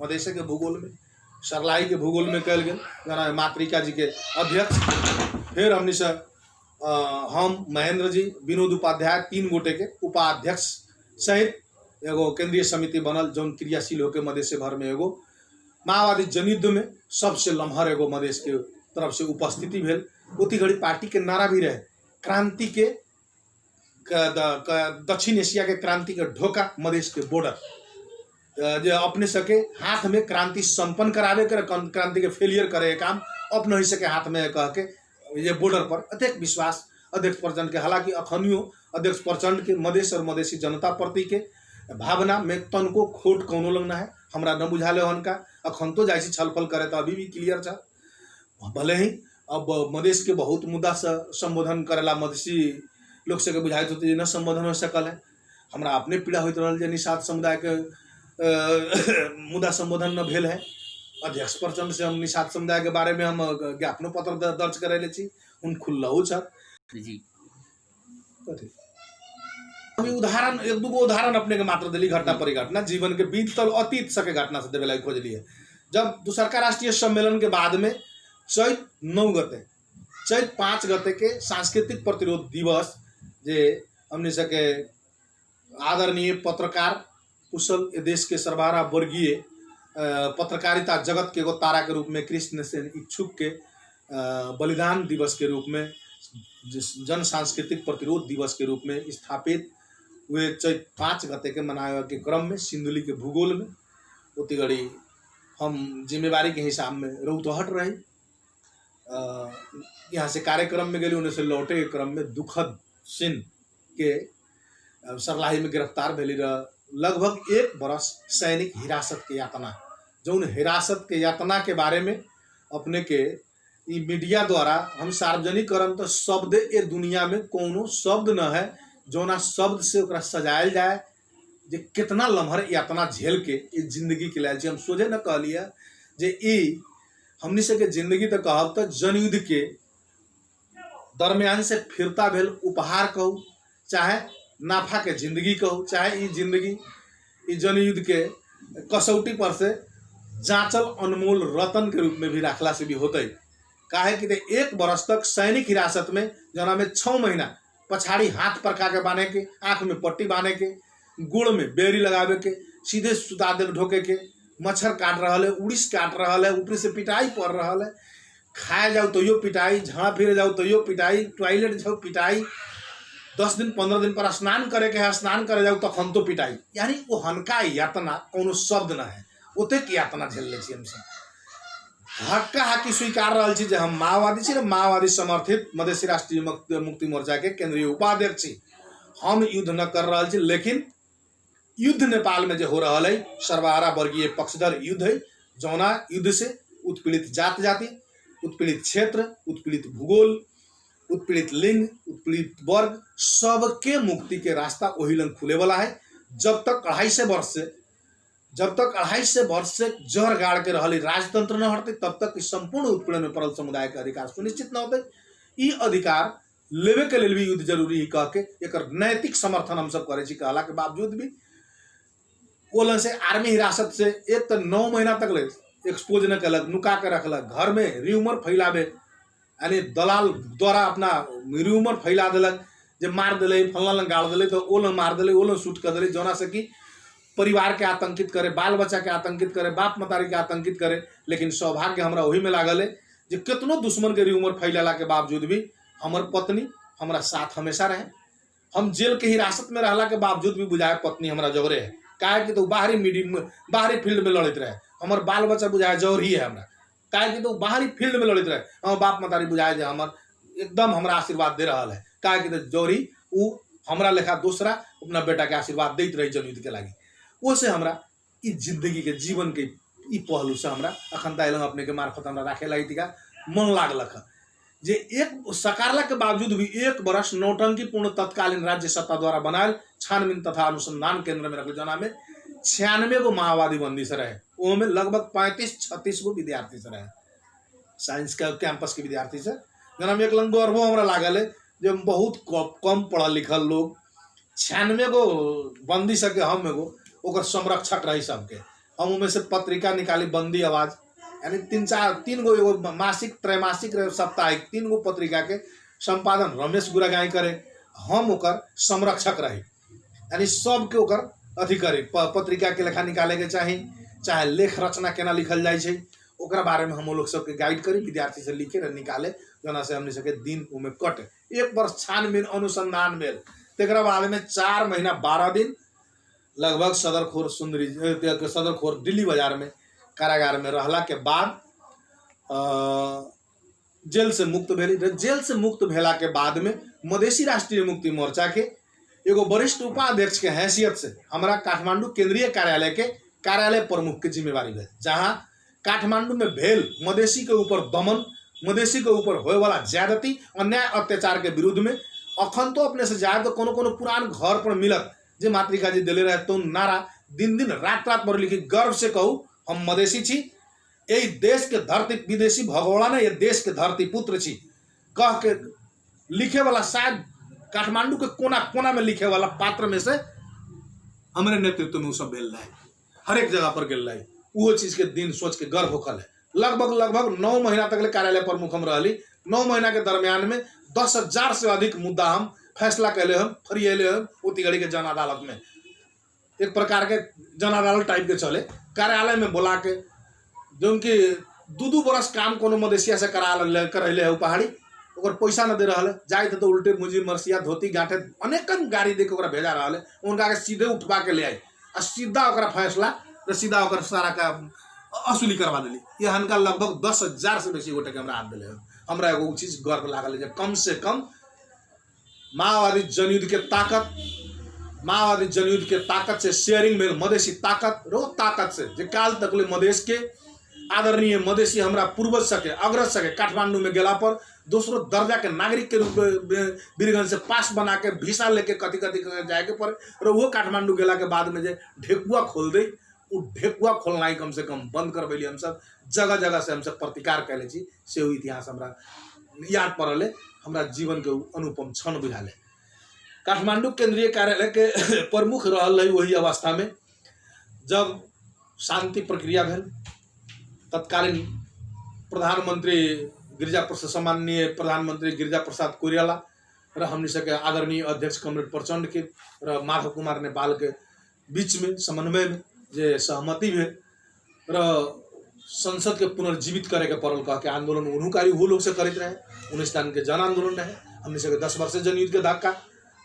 A: मधेश के भूगोल में सरलाई के भूगोल में कल गए मातृका जी के अध्यक्ष फिर हमने से हम महेंद्र जी विनोद उपाध्याय 3 गोटे के उपाध्यक्ष सहित एगो केंद्रीय समिति बनल जौन क्रियाशील होकर मधेश भर में एगो माओवादी जनयुद्ध में सबसे लम्हर एगो मधेश के तरफ से उपस्थिति भेल उती घड़ी पार्टी के नारा भी रहे क्रांति के दक्षिण एशिया के क्रांति के ढोका मधेश के बॉर्डर जो अपने सके हाथ में क्रांति संपन्न करावे कर क्रांति के फेलियर करे काम अपने ही सके हाथ में कह के ये बॉर्डर पर अत्यधिक विश्वास अध्यक्ष प्रचंड के हालांकि अखनियो अध्यक्ष प्रचंड के मधेश और मधेसी जनता प्रति के भावना में तनको खोट कौनो लगना है हमरा न बुझाले उनका अखन तो जाइसी छलफल करे तो अभी भी क्लियर छ भले ही अब मधेश के बहुत मुद्दा से संबोधन करेला मधेसी लोग से बुझाई तो न संबोधन हो सकल है हमरा अपने पीड़ा होते रहल जे निषाद समुदाय के मुद्दा संबोधन न भेल है अध्यक्ष प्रचंड से हम निषाद समुदाय के बारे में हम ज्ञापन पत्र दर्ज करे छी उन खुल्लहु छ
B: जी
A: अभी उदाहरण एक दूगो उदाहरण अपने के मात्र दिली घटना परिघटना जीवन के बीतल अतीत सके घटना से देवे खोज लिए जब दूसरका राष्ट्रीय सम्मेलन के बाद में चैत 9 गते चैत 5 गते के सांस्कृतिक प्रतिरोध दिवस जे हमने सके आदरणीय पत्रकार कुशल देश के सर्वहारा वर्गीय पत्रकारिता जगत के एगो तारा के रूप में कृष्ण सेन इच्छुक के बलिदान दिवस के रूप में जन सांस्कृतिक प्रतिरोध दिवस के रूप में स्थापित हुए चैत 5 गते के मनावे के क्रम में सिंधुली के भूगोल में उती घड़ी हम जिम्मेवारी के हिसाब में रौतहट रही यहाँ से कार्यक्रम में गए उन्हें से लौटे के क्रम में दुखद सिंह के सरलाही में गिरफ्तार भेली लगभग 1 बरस सैनिक हिरासत के यातना जो हिरासत के यातना के बारे में अपने के मीडिया द्वारा हम सार्वजनिक करम तो शब्द ए दुनिया में कोनो शब्द न है जो ना शब्द से ओकरा सजायल जाए जे कितना लम्हर यातना झेल के ये जिंदगी के लिए हम सोझे न कह लिया जे हमनी से के जिंदगी तो कहब तो जनयुद्ध के दरमियान से फिरता भेल उपहार कहू चाहे नाफा के जिंदगी कहू चाहे ये जिंदगी ये जनयुद्ध के कसौटी पर से जांचल अनमोल रतन के रूप में भी रखला से भी होते काहे कि 1 बरस तक सैनिक हिरासत में जना में 6 महीना पछाड़ी हाथ परखा के बांधे के आँख में पट्टी बांधे के गुड़ में बेरी लगावे के सीधे सुता दे ढोके के मच्छर काट रहा है उड़ीस काट रहा है ऊपरी से पिटाई पड़ रहा है खाए जाओ तो यो पिटाई, झाड़ा फिरे जाओ तो यो पिटाई, टॉयलेट जाओ पिटाई, 10 दिन 15 दिन पर स्नान करे के है, स्नान करे जाओ तखन तो पिटाई। यानी वो हनका यातना कोनो शब्द ना है, ओतेक यातना झेल ले छी हमसब। हक्का हक्की स्वीकार रहल छी जे हम माओवादी छी, माओवादी समर्थित मधेसी राष्ट्रीय मुक्ति मोर्चा के केंद्रीय उपाध्यक्ष छी। हम युद्ध न कर रहल छी, लेकिन युद्ध नेपाल में जो हो रहा है सर्वहारा वर्गीय पक्षधर युद्ध है, जौना युद्ध से उत्पीड़ित जात जाति, उत्पीड़ित क्षेत्र, उत्पीड़ित भूगोल, उत्पीड़ित लिंग, उत्पीड़ित वर्ग सबके मुक्ति के रास्ता वही लंग खुले वाला है। जब तक 250 वर्ष से जहर गाड़ के रहल राजतंत्र न हटते, तब तक संपूर्ण उत्पीड़न में पड़ल समुदाय के अधिकार सुनिश्चित न होते। ई अधिकार लेवे के लिए भी युद्ध जरूरी ही कह के एक नैतिक समर्थन हम सब करे छी, कहला के बावजूद भी ओलन से आर्मी हिरासत से एक तो 9 महीना तक ले एक्सपोज न कलक, नुका के रखलक, घर में र्यूमर फैलावे, यानी दलाल द्वारा अपना र्यूमर फैला दिलक जे मार दिले, फलना लंग गाड़ दिले तो ओलन मार दिले, ओलन शूट कर दिले, जोना से कि परिवार के आतंकित करे, बाल बच्चा के आतंकित करे, बाप मतारी के आतंकित करे। लेकिन सौभाग्य हमरा वही में लागल है जे कितनो दुश्मन के र्यूमर फैलाला के बावजूद भी हमर पत्नी हमारा साथ हमेशा रहे। हम जेल के हिरासत में रहला के बावजूद भी बुझाए पत्नी हमारा जौरे है, काहे कि तो बाहरी मीडियम में, बाहरी फील्ड में लड़त रहे। हमर बाल बच्चा बुझाए जौर ही है हमरा, काहे कि तो बाहरी फील्ड में लड़त रहे। हम बाप मतारी बुझाए जे हमर एकदम हमरा आशीर्वाद दे रहा है, काहे कि तो जौरी उ हमरा लेखा दूसरा अपना बेटा के आशीर्वाद देत रही जनयुद्ध के लागी। ओसे हमरा ई जिंदगी के जीवन के ई पहलू से हमरा अखन दाइलंग अपने के मार्फत हमरा राखे लाई तिका मन लागलक जे एक सकारला के बावजूद भी 1 वर्ष नौटंकीपूर्ण तत्कालीन राज्य सत्ता द्वारा बनायल छानबीन तथा अनुसंधान केंद्र में रखल, जना में 96 गो माओवादी बंदी से रहे, ओमे लगभग 35-36 गो विद्यार्थी से रहे, साइंस के कैंपस के विद्यार्थी से, जना में एक लंग गर्व हमरा लागल है जे बहुत कम पढ़ल लिखल लोग 96 गो बंदी सके हम एगो ओकर संरक्षक रही सबके। हम उनमें से पत्रिका निकाली बंदी आवाज, यानी 3 गो एगो मासिक, त्रैमासिक, साप्ताहिक 3 गो पत्रिका के संपादन रमेश गुरागाई करे, हम ओकर संरक्षक रही। यानी सबके ओकर अथी करे, पत्रिका के लेखा निकाले के चाही, चाहे लेख रचना केना लिखल जाए छै ओकरा बारे में हम लोग सबके गाइड करी, विद्यार्थी से लिखे र निकाले, जना से हमने सके दिन उमे कटे। 1 वर्ष छानबीन अनुसंधान भेल, तेकरा बाद में 4 महीना 12 दिन लगभग सदरखोर दिल्ली बाजार में कारागार में रहला के बाद जेल से मुक्त भेली। जेल से मुक्त भेला के बाद में मधेसी राष्ट्रीय मुक्ति मोर्चा के एगो वरिष्ठ उपाध्यक्ष के हैसियत से हमरा काठमांडू केंद्रीय कार्यालय के कार्यालय प्रमुख के जिम्मेवारी भेल, जहाँ काठमांडू में भेल मधेसी के ऊपर दमन, मधेसी के ऊपर होए वाला ज्यादती, अन्याय अत्याचार के विरुद्ध में अखन तो अपने से जाए तो कोनो पुरान घर पर मिलत जे मातृका जी दिले रहे तो नारा दिन दिन रात रात पर लिखी, गर्व से कहू हम मधेसी छी, यही देश के धरती, विदेशी भगोड़ा ने ये देश के धरती पुत्र छी कह के लिखे वाला, शायद काठमांडू के कोना कोना में लिखे वाला पात्र में से हमारे नेतृत्व में सब भेल रहे, हर एक जगह पर गेल रहे। वो चीज के दिन सोच के गर्व होखल है। लगभग 9 महीना तक कार्यालय प्रमुख हम रही। 9 महीना के दरमियान में 10,000 से अधिक मुद्दा हम फैसला कैले हम, फरियले हम उती घड़ी के जन अदालत में, एक प्रकार के जन अदालत टाइप के चले, कार्यालय में बुला के जो उनकी 2-2 बरस काम कोनो मधेसिया से करैले है पहाड़ी, ओकर पैसा न दे रहा है, जाए तो उल्टे मुझी मरसिया धोती गांठे अनेकन गाड़ी दे के ओकरा भेजा रहा है, उनका के सीधे उठवा के ले आई आ सीधा ओकरा फैसला र सीधा ओकर सारा का असुली करवा दिली। ये हनका लगभग 10,000 से बेसी गोटे के हमरा हाथ दिले। हमरा एगो चीज गर्व लागल है, कम से कम माओवादी जनयुद्ध के ताकत से शेयरिंग में मधेसी ताकत रो ताकत से जे काल तकले मधेश के आदरणीय मधेसी हमरा पूर्वज सके, अग्रज सके काठमांडू में गेला पर दूसरो दर्जा के नागरिक के रूप में बीरगंज से पास बना के वीसा लेके कथी जाए के पर, वो काठमांडू गेला के बाद में जे ढेकुआ खोल दे, वो ढेकुआ खोलना कम से कम बंद करबेली। हम सब जगह जगह से हम सब प्रतिकार कैले छी, से इतिहास हमरा याद पड़ल है, हमरा जीवन के अनुपम क्षण बुझाले। काठमांडू केंद्रीय कार्यालय के प्रमुख रहल है वही अवस्था में जब शांति प्रक्रिया भेल, तत्कालीन प्रधानमंत्री सम्माननीय प्रधानमंत्री गिरिजा प्रसाद कोइराला र हमनी सके आदरणीय अध्यक्ष कमरेड प्रचंड के र माधव कुमार नेपाल के बीच में समन्वय में जे सहमति भेल र संसद के पुनर्जीवित करे के पड़ल, कह के आंदोलन उन्होंकारी वो लोग से करते रहे। 19 तारीख के जन आंदोलन रहे, हमने से 10 वर्ष जनयुद्ध के धक्का,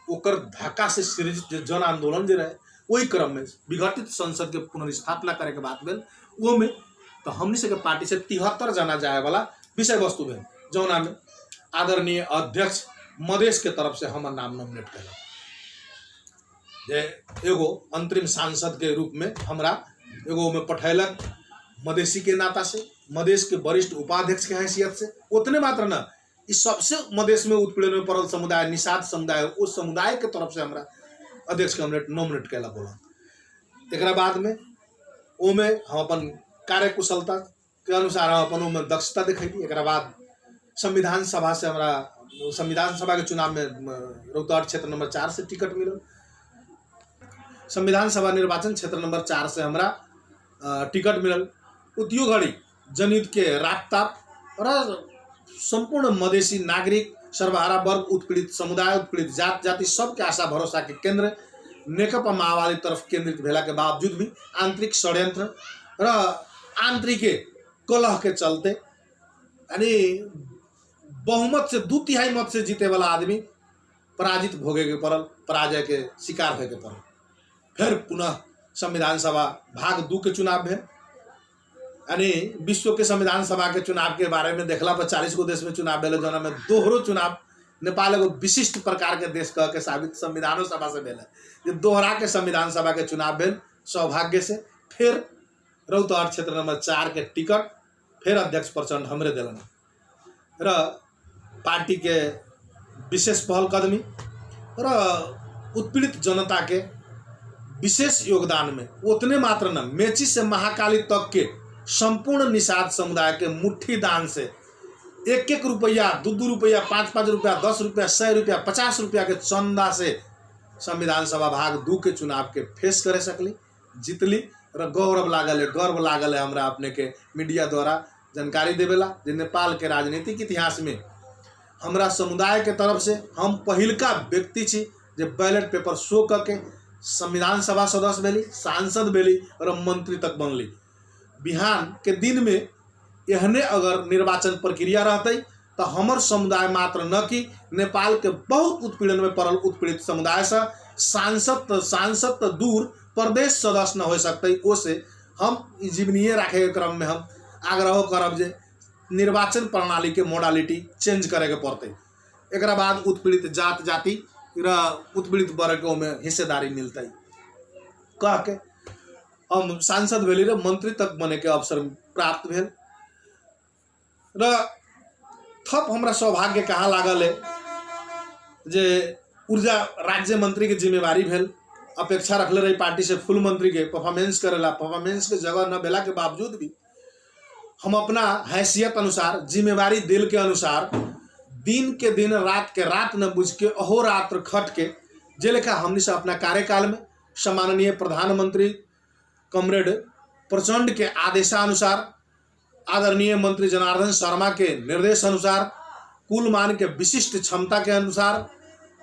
A: ओकर धक्का से सृजित जन आंदोलन जो रहे, वही क्रम में विघटित संसद के पुनर्स्थापना करे के बात भेल। वो में तो हमने से पार्टी से 73 जना जाए वाला विषय वस्तु भेल, जौना में आदरणीय अध्यक्ष मधेश के तरफ से हमार नाम नॉमिनेट कैल, एगो अंतरिम सांसद के रूप में हमरा एगो में पठैलक मधेसी के नाता से, मधेश के वरिष्ठ उपाध्यक्ष के हैसियत से। उतने मात्र न, इस सबसे मधेश में उत्पीड़न में पड़ल समुदाय निषाद समुदाय, उस समुदाय के तरफ से हमरा अध्यक्ष के नॉमिनेट कैला बोला। एक बाद में ओमे हम अपन कार्यकुशलता के अनुसार हम अपन ओमे दक्षता दिखैली। एक बाद संविधान सभा से हमरा संविधान सभा के चुनाव में रौतहट क्षेत्र नंबर 4 से टिकट मिलल। संविधान सभा निर्वाचन क्षेत्र नंबर 4 से हमरा टिकट मिलल। उतियो घड़ी जनयुद्ध के रापताप और संपूर्ण मधेसी नागरिक, सर्वहारा वर्ग, उत्पीड़ित समुदाय, उत्पीड़ित जात जाति सबके आशा भरोसा के केंद्र नेकपा माओवादी तरफ केंद्रित भेला के बावजूद भी आंतरिक षड्यंत्र र आंतरिक कलह के चलते यानी बहुमत से 2/3 मत से जीते वाला आदमी पराजित भोगे के पड़ल, पराजय के शिकार होके पड़ल। फिर पुनः संविधान सभा भाग 2 के चुनाव भेल। यानी विश्व के संविधान सभा के चुनाव के बारे में देखला पर 40 गो देश में चुनाव भेल, जना में दोहरो चुनाव नेपाल एगो विशिष्ट प्रकार के देश कह के साबित संविधान सभा से भेल। ये दोहरा के संविधान सभा के चुनाव भेल सौभाग्य से। फिर रौतहट क्षेत्र नंबर 4 के टिकट फिर अध्यक्ष प्रचंड हमरे दिलन र पार्टी के विशेष पहलकदमी र उत्पीड़ित जनता के विशेष योगदान में उतने मात्र न, मेची से महाकाली तक के संपूर्ण निषाद समुदाय के मुट्ठी दान से 1-1 रुपया, 2-2 रुपया, 5-5 रुपया, 10 रुपया, 100 रुपया, 50 रुपया के चंदा से संविधान सभा भाग 2 के चुनाव के फेस करे सकली, जीतली र गौरव लागल है, गर्व लागल है हमरा अपने के मीडिया द्वारा जानकारी देवेला। जे नेपाल के राजनीतिक इतिहास में हमरा समुदाय के तरफ से हम पहिलका व्यक्ति छी जे बैलेट पेपर शो करके संविधान सभा सदस्य भेली, सांसद भेली और मंत्री तक बनली। बिहान के दिन में एहने अगर निर्वाचन प्रक्रिया रहते तो हमर समुदाय मात्र न कि नेपाल के बहुत उत्पीड़न में पड़ल उत्पीड़ित समुदाय से सांसद तो दूर प्रदेश सदस्य न हो सकते। ओसे हम जीवनीय राखे के क्रम में हम आग्रह करब जे निर्वाचन प्रणाली के मोडालिटी चेंज करे के पड़ते। एक बाद उत्पीड़ित जात जाति र उत्पीड़ित वर्ग में हिस्सेदारी मिलते कह के हम सांसद भेली र मंत्री तक बने के अवसर प्राप्त भेल। र थप हमरा सौभाग्य कहाँ लागल है जे ऊर्जा राज्य मंत्री के जिम्मेवारी भेल। अपेक्षा रखले रही पार्टी से फुल मंत्री के परफॉर्मेंस करेला, परफॉर्मेंस के जगह न भेला के बावजूद भी हम अपना हैसियत अनुसार, जिम्मेवारी दिल के अनुसार, दिन के दिन रात के रात न बुझ के अहोरात्र खट के जे लेखा हमने से अपना कार्यकाल में सम्माननीय प्रधानमंत्री कॉमरेड प्रचंड के आदेशानुसार, आदरणीय मंत्री जनार्दन शर्मा के निर्देश अनुसार, कुल मान के विशिष्ट क्षमता के अनुसार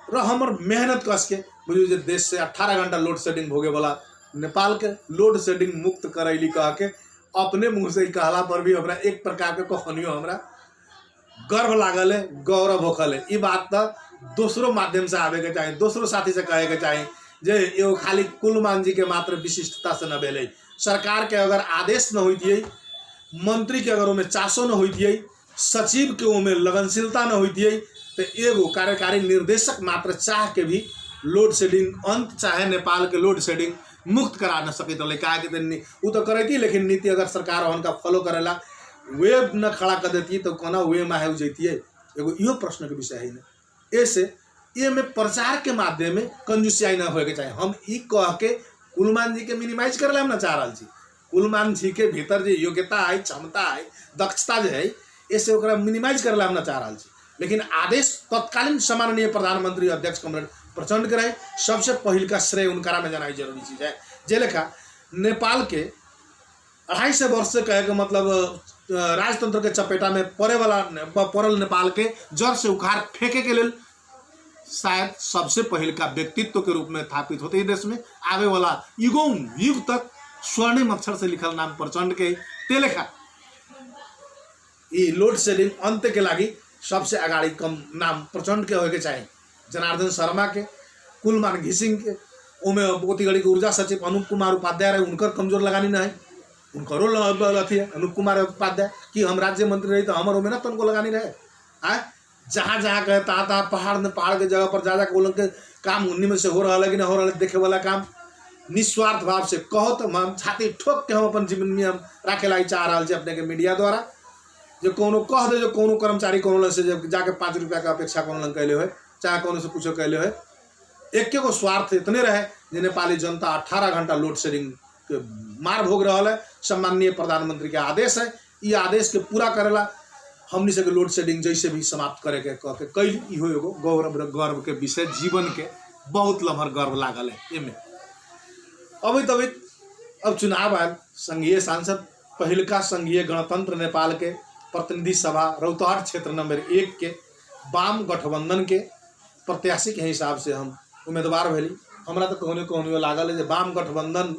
A: र हमर मेहनत कस के बुझियो जे देश से 18 घंटा लोड शेडिंग भोगे वाला नेपाल के लोड शेडिंग मुक्त करैली कह के अपने मुंह से ही कहला पर भी हमरा एक प्रकार के कहानियों हमरा गर्व लागल है, गौरव होखल है। ये बात तो दूसरों माध्यम से आवे के चाहिए, दूसरों साथी से कहे के चाहिए जे एगो खाली कुलमान जी के मात्र विशिष्टता से न भेले। सरकार के अगर आदेश न होती, मंत्री के अगर ओमे चासो न होती, सचिव के ओमे लगनशीलता न होती, तो एगो कार्यकारी निर्देशक मात्र चाह के भी लोड शेडिंग अंत चाहे नेपाल के लोड शेडिंग मुक्त करा न सके। तो कहा कि वो तो करे थी, लेकिन नीति अगर सरकार उनका फॉलो करेला वेब न खड़ा कर देती तो कोना वे में हो जाती है। एगो इहो प्रश्न के विषय है न। ऐसे ये में प्रचार के माध्यम में कंजूसियाई न होके चाहिए। हम ई कह के कुलमान जी के मिनिमाइज करे हम न चाह रहा छी। कुलमान जी के भीतर जो योग्यता है, क्षमता है, दक्षता जो है, ऐसे ओकरा मिनिमाइज करे हम न चाह रहा छी। लेकिन आदेश तत्कालीन सम्माननीय प्रधानमंत्री अध्यक्ष कॉमरेड प्रचंड के रहे, सबसे पहिल का श्रेय उनकारा में जाना जरूरी चीज है। जे लेखा नेपाल के 250 वर्ष से कहे के मतलब राजतंत्र के चपेटा में पड़ल नेपाल के जड़ से उखाड़ फेंके के लिए शायद सबसे पहल का व्यक्तित्व के रूप में स्थापित होते ही देश में आवे वाला युगों युग तक स्वर्णिम अक्षर से लिखल नाम प्रचंड के ते लेखा ये लोड शेडिंग अंत के लागी सबसे अगाड़ी कम नाम प्रचंड के होके चाहिए। जनार्दन शर्मा के, कुलमान घिसिंग के, उमें ओती घड़ी के ऊर्जा सचिव अनूप कुमार उपाध्याय रहे, उनकर कमजोर लगानी ना है, उनकरो अथी है अनूप कुमार उपाध्याय कि हम राज्य मंत्री रही तो हमारे में ना तनको लगानी रहे। आए जहाँ जहाँ कहे तहाँ पहाड़ के जगह पर जा के के काम उन्नी में से हो रहा है कि ना हो रहा है, देखे वाला काम निस्वार्थ भाव से कहो तो हम छाती ठोक के हम अपन जीवन में हम रखे लाई चाह रहा है अपने के मीडिया द्वारा। जो कोनो कह दे, जो कोनो कर्मचारी कोनो से जाके 5 रुपया का अपेक्षा कोनो लंग कैले हो, चाहे कोनो से कुछ कैले हो, एक को स्वार्थ इतने रहे जे नेपाली जनता 18 घंटा लोड शेडिंग के मार भोग रहा है। सम्माननीय प्रधानमंत्री के आदेश है, ये आदेश के पूरा करेला हमनी से लोड शेडिंग जैसे भी समाप्त करे के कह के कई इहो एगो गर्व के विषय, जीवन के बहुत लम्हर गर्व लागल है इनमें। अभी तभी अब चुनाव आयल, संघीय सांसद पहिलका संघीय गणतंत्र नेपाल के प्रतिनिधि सभा रौतहट क्षेत्र नंबर 1 के वाम गठबंधन के प्रत्याशी के हिसाब से हम उम्मीदवार भेली। हमरा तो कहने लागल है जे वाम गठबंधन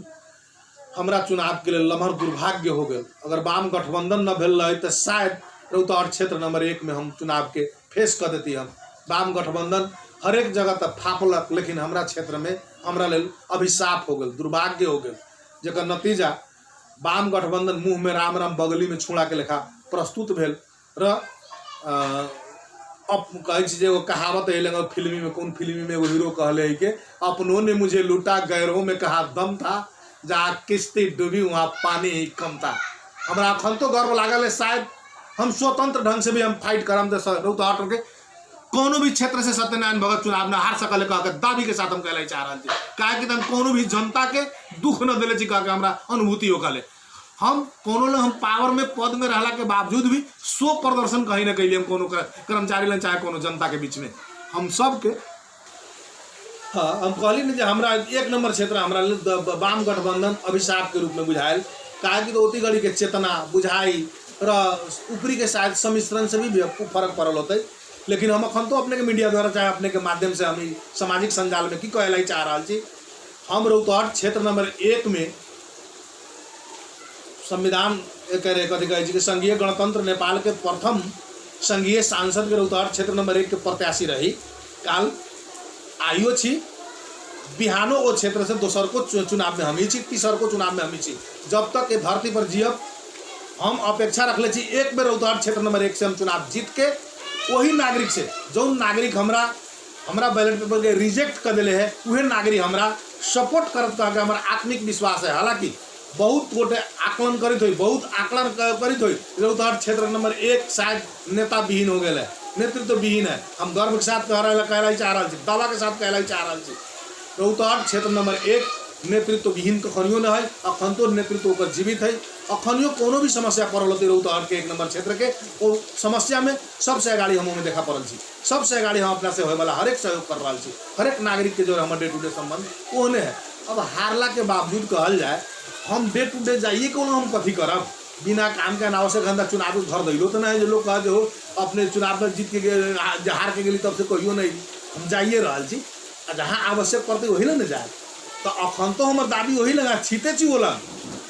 A: हमरा चुनाव के लिए लम्हर दुर्भाग्य हो गए। अगर वाम गठबंधन न भेल रहे तो शायद रौतहट क्षेत्र नंबर 1 में हम चुनाव के फेस कर देती। हम वाम गठबंधन हर एक जगह तक फापलक, लेकिन हमरा क्षेत्र में हमरा लेल अभिशाप हो गए, दुर्भाग्य हो गए, जकर नतीजा वाम गठबंधन मुँह में राम राम बगली में छुड़ा के लेखा प्रस्तुत भेल। अब कहे वो कहावत है फिल्मी में, कौन फिल्मी में वो हीरो कहले है कि अपनों ने मुझे लूटा, गैरों में कहा दम था, जहाँ किस्ती डूबी वहाँ पानी ही कम था। हमारा अखन तो गर्व लागल है, शायद हम स्वतंत्र ढंग से भी हम फाइट करम तो रौतहट के कोनो भी क्षेत्र से सत्यनारायण भगत चुनाव में हार सकल कह के दाबी के साथ हम कहले चाह रहा थी, कि हम कोनो भी जनता के दुख न दिले कह के हमारा अनुभूति हो गए। हम कोनो हम पावर में पद में रहला के बावजूद भी सो प्रदर्शन कहीं ना कहीं हम कोनो कर्मचारी ले चाहे कोनो जनता के बीच में हम सब के हाँ हम कहली ना हमारा 1 नंबर क्षेत्र हमारा वाम गठबंधन अभिशाप के रूप में बुझायल। कहा कि तो ओती घड़ी के चेतना बुझाई र ऊपरी के शायद सम्मिश्रण से भी फर्क पड़ल होते, लेकिन हम अखन तो अपने के मीडिया द्वारा चाहे अपने के माध्यम से हम सामाजिक संजाल में की कहला चाह रहा छी। हम रौतहट क्षेत्र नंबर 1 में संविधान कहे कि संघीय गणतंत्र नेपाल के प्रथम संघीय सांसद के रौतहट क्षेत्र नंबर 1 के प्रत्याशी रही। काल आइयो छी, बिहानो वो क्षेत्र से दोसर को चुनाव में हमी छी, तीसर को चुनाव में हमी छी। जब तक ये धरती पर जियब हम अपेक्षा रख ले छी 1 बेर रौतहट क्षेत्र नंबर 1 से हम चुनाव जीत के वही नागरिक से जो नागरिक हमरा बैलेट पेपर के रिजेक्ट कर दिले है वही नागरिक हमरा सपोर्ट करत कह के हमारा आत्मिक विश्वास है। हालांकि बहुत गोटे आकलन करित हुई, बहुत आकलन करित हुई, रौतहट क्षेत्र नंबर 1 शायद नेता विहीन हो गए, नेतृत्व विहीन है। हम गर्व के साथ कहला चाह रहा, दावा के साथ कहला चाह रहा। रौतहट क्षेत्र नंबर 1 नेतृत्व विहीन कखनियो न है, अखन तो नेतृत्व पर जीवित है। अखनियो कोनो भी समस्या पड़ल होती रौतहट के 1 नंबर क्षेत्र के वो समस्या में सबसे अगाड़ी हम देखा पड़ल छी, सबसे अगाड़ी हम अपना से होए वाला हर एक सहयोग कर रहा छी, हर एक नागरिक के जो हमारे डे टू डे संबंध ओहने है। अब हारला के बावजूद कहल जाए हम डे टू डे जाइए कोनो हम कथी करब, बिना काम के अनावश्यक धंधा चुनाव घर दैलो तो नहीं जो लोग कह जो अपने चुनाव में जीत के हार के गली तब से कहियो नहीं, हम जाइए रहा छी, जहाँ आवश्यक पड़ते वही ना जाए। तो अखन तो हमार दाबी वही लगा छीते छी बोला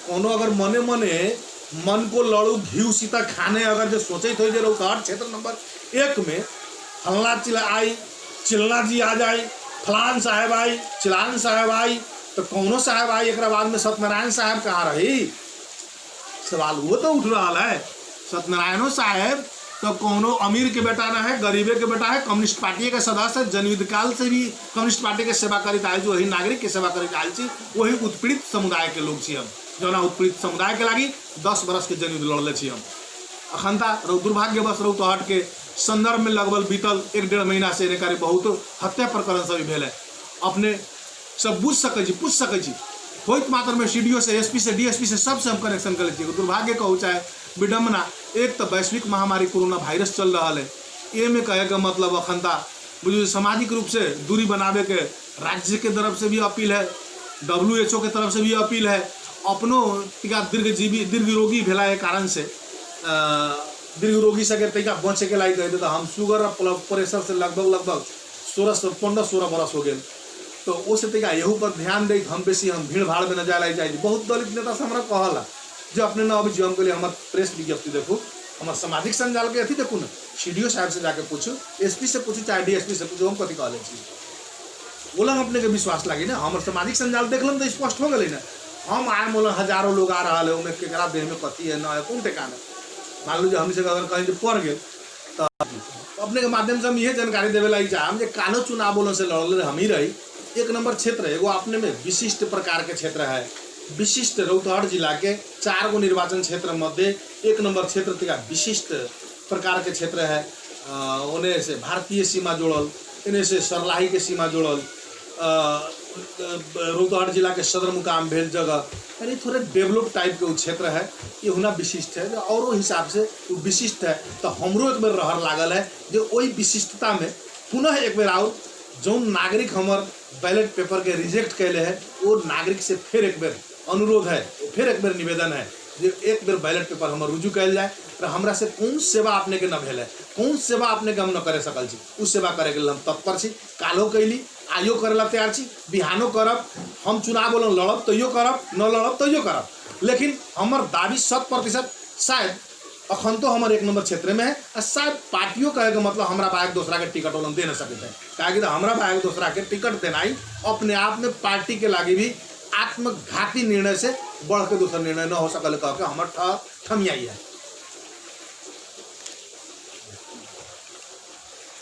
A: कोनो अगर मने मने मन को लड़ू घी सीता खाने अगर जो सोचे थे जो रौतहट क्षेत्र नंबर 1 में फलना चिल्ला आई, चिल्ला जी आ जाए, फलान साहब आई, चिलान साहब आई, तो कौनो साहब आई, एक बाद में सत्यनारायण साहब कहाँ रही, सवाल वो तो उठ रहा है। सत्यनारायणो साहब तो कौनो अमीर के बेटा ना है, गरीबे के बेटा है, कम्युनिस्ट पार्टी के सदस्य है, जनयुद्ध काल से भी कम्युनिस्ट पार्टी के सेवा करित आयल, वही नागरिक के सेवा करित आयल छी, वही उत्पीड़ित समुदाय के लोग छी हम, जो ना उत्पीड़ित समुदाय के लागी 10 बरस के जनयुद्ध लड़ले छी हम। अखनता दुर्भाग्यवश रौतहट के संदर्भ में लगभग बीतल 1-1.5 महीना से एने बहुत हत्या प्रकरण सब भेल है। अपने सब बुझ सकै छी, पूछ सकै छी, होइत मात्र में सीडीओ से, एसपी से, डीएसपी से सबसे हम कनेक्शन कर लीजिए। दुर्भाग्य कहूँ चाहे विडम्बना, एक तो वैश्विक महामारी कोरोना वायरस चल रहा है, ये में कहे का मतलब अखनता बुझे सामाजिक रूप से दूरी बनावे के राज्य के तरफ से भी अपील है, WHO के तरफ से भी अपील है, अपनो टीका दीर्घ रोगी भेला के कारण से दीर्घ रोगी से टीका बचे के लायक कहते तो हम शुगर और प्रेशर से लगभग 15-16 बरस हो गए, तो उस टीका यहू पर ध्यान दे हम बेसी हम भीड़ भाड़ में न जाए जाए। बहुत दलित नेता से हमारा कहला जो अपने न अभी जीवन के लिए हमारे प्रेस विज्ञप्ति देखो हमारे सामाजिक संजाल के अथी देखू ना, CDO साहब से जाके पूछू, SP से पूछू, चाहे DSP से पूछू, हम कथी कहले बोला अपने के विश्वास लगी ना। हमारे सामाजिक संजाल देखल तो स्पष्ट हो गई ना। हम आए बोला हजारों लोग आ रहा है, उनमें केकरा देह में कथी है ना है, कौन ठिकाना। मान लीजिए हमसे अगर कहीं पड़ गए तो अपने के माध्यम से हम ये जानकारी देवे लगी चाहे हम कानो चुनाव बोलो से लड़ल हम ही रही। 1 नंबर क्षेत्र है, एगो अपने में विशिष्ट प्रकार के क्षेत्र है। विशिष्ट रौतहट जिला के 4 गो निर्वाचन क्षेत्र मध्य 1 नंबर क्षेत्र तक विशिष्ट प्रकार के क्षेत्र है। उन्हें से भारतीय सीमा जोड़ल, इन्हें से सरलाही के सीमा जोड़ल, रौतहट जिला के सदर मुकाम भेल जगह, यानी थोड़े डेवलप टाइप के क्षेत्र है। ये होना विशिष्ट है, और हिसाब से वो विशिष्ट है। तो हमरो एक बेर रहर लागल है जो वही विशिष्टता में पुनः एक बेर आओ जो नागरिक हमार बैलेट पेपर के रिजेक्ट कैले है, वो नागरिक से फिर एक बेर अनुरोध है, फिर एक बेर निवेदन है जो एक बेर बैलेट पेपर हमार रुजू कैल जाए। और हमरा से कौन सेवा अपने के न भेल है, कौन सेवा अपने के हम न करे सकल छी, उस सेवा करे के लिए हम तत्पर छी। कालो कैली, आयो करेला तैयार छी, बिहानो करब। हम चुनाव बोलो लड़ब तो यो करब, न लड़ब तो यो करब। लेकिन हमार दावी 100% शायद अखन तो हमारे 1 नंबर क्षेत्र में है। और शायद पार्टियों कहे का मतलब हमारा बाइक दूसरा के टिकट वाला दे न सकते हैं, काहे हमारा बाइक दूसरा के टिकट देना ही अपने आप में पार्टी के लागे भी आत्मघाती निर्णय से बढ़ के दूसरा निर्णय न हो सकल कह के हमार ठमियाई है।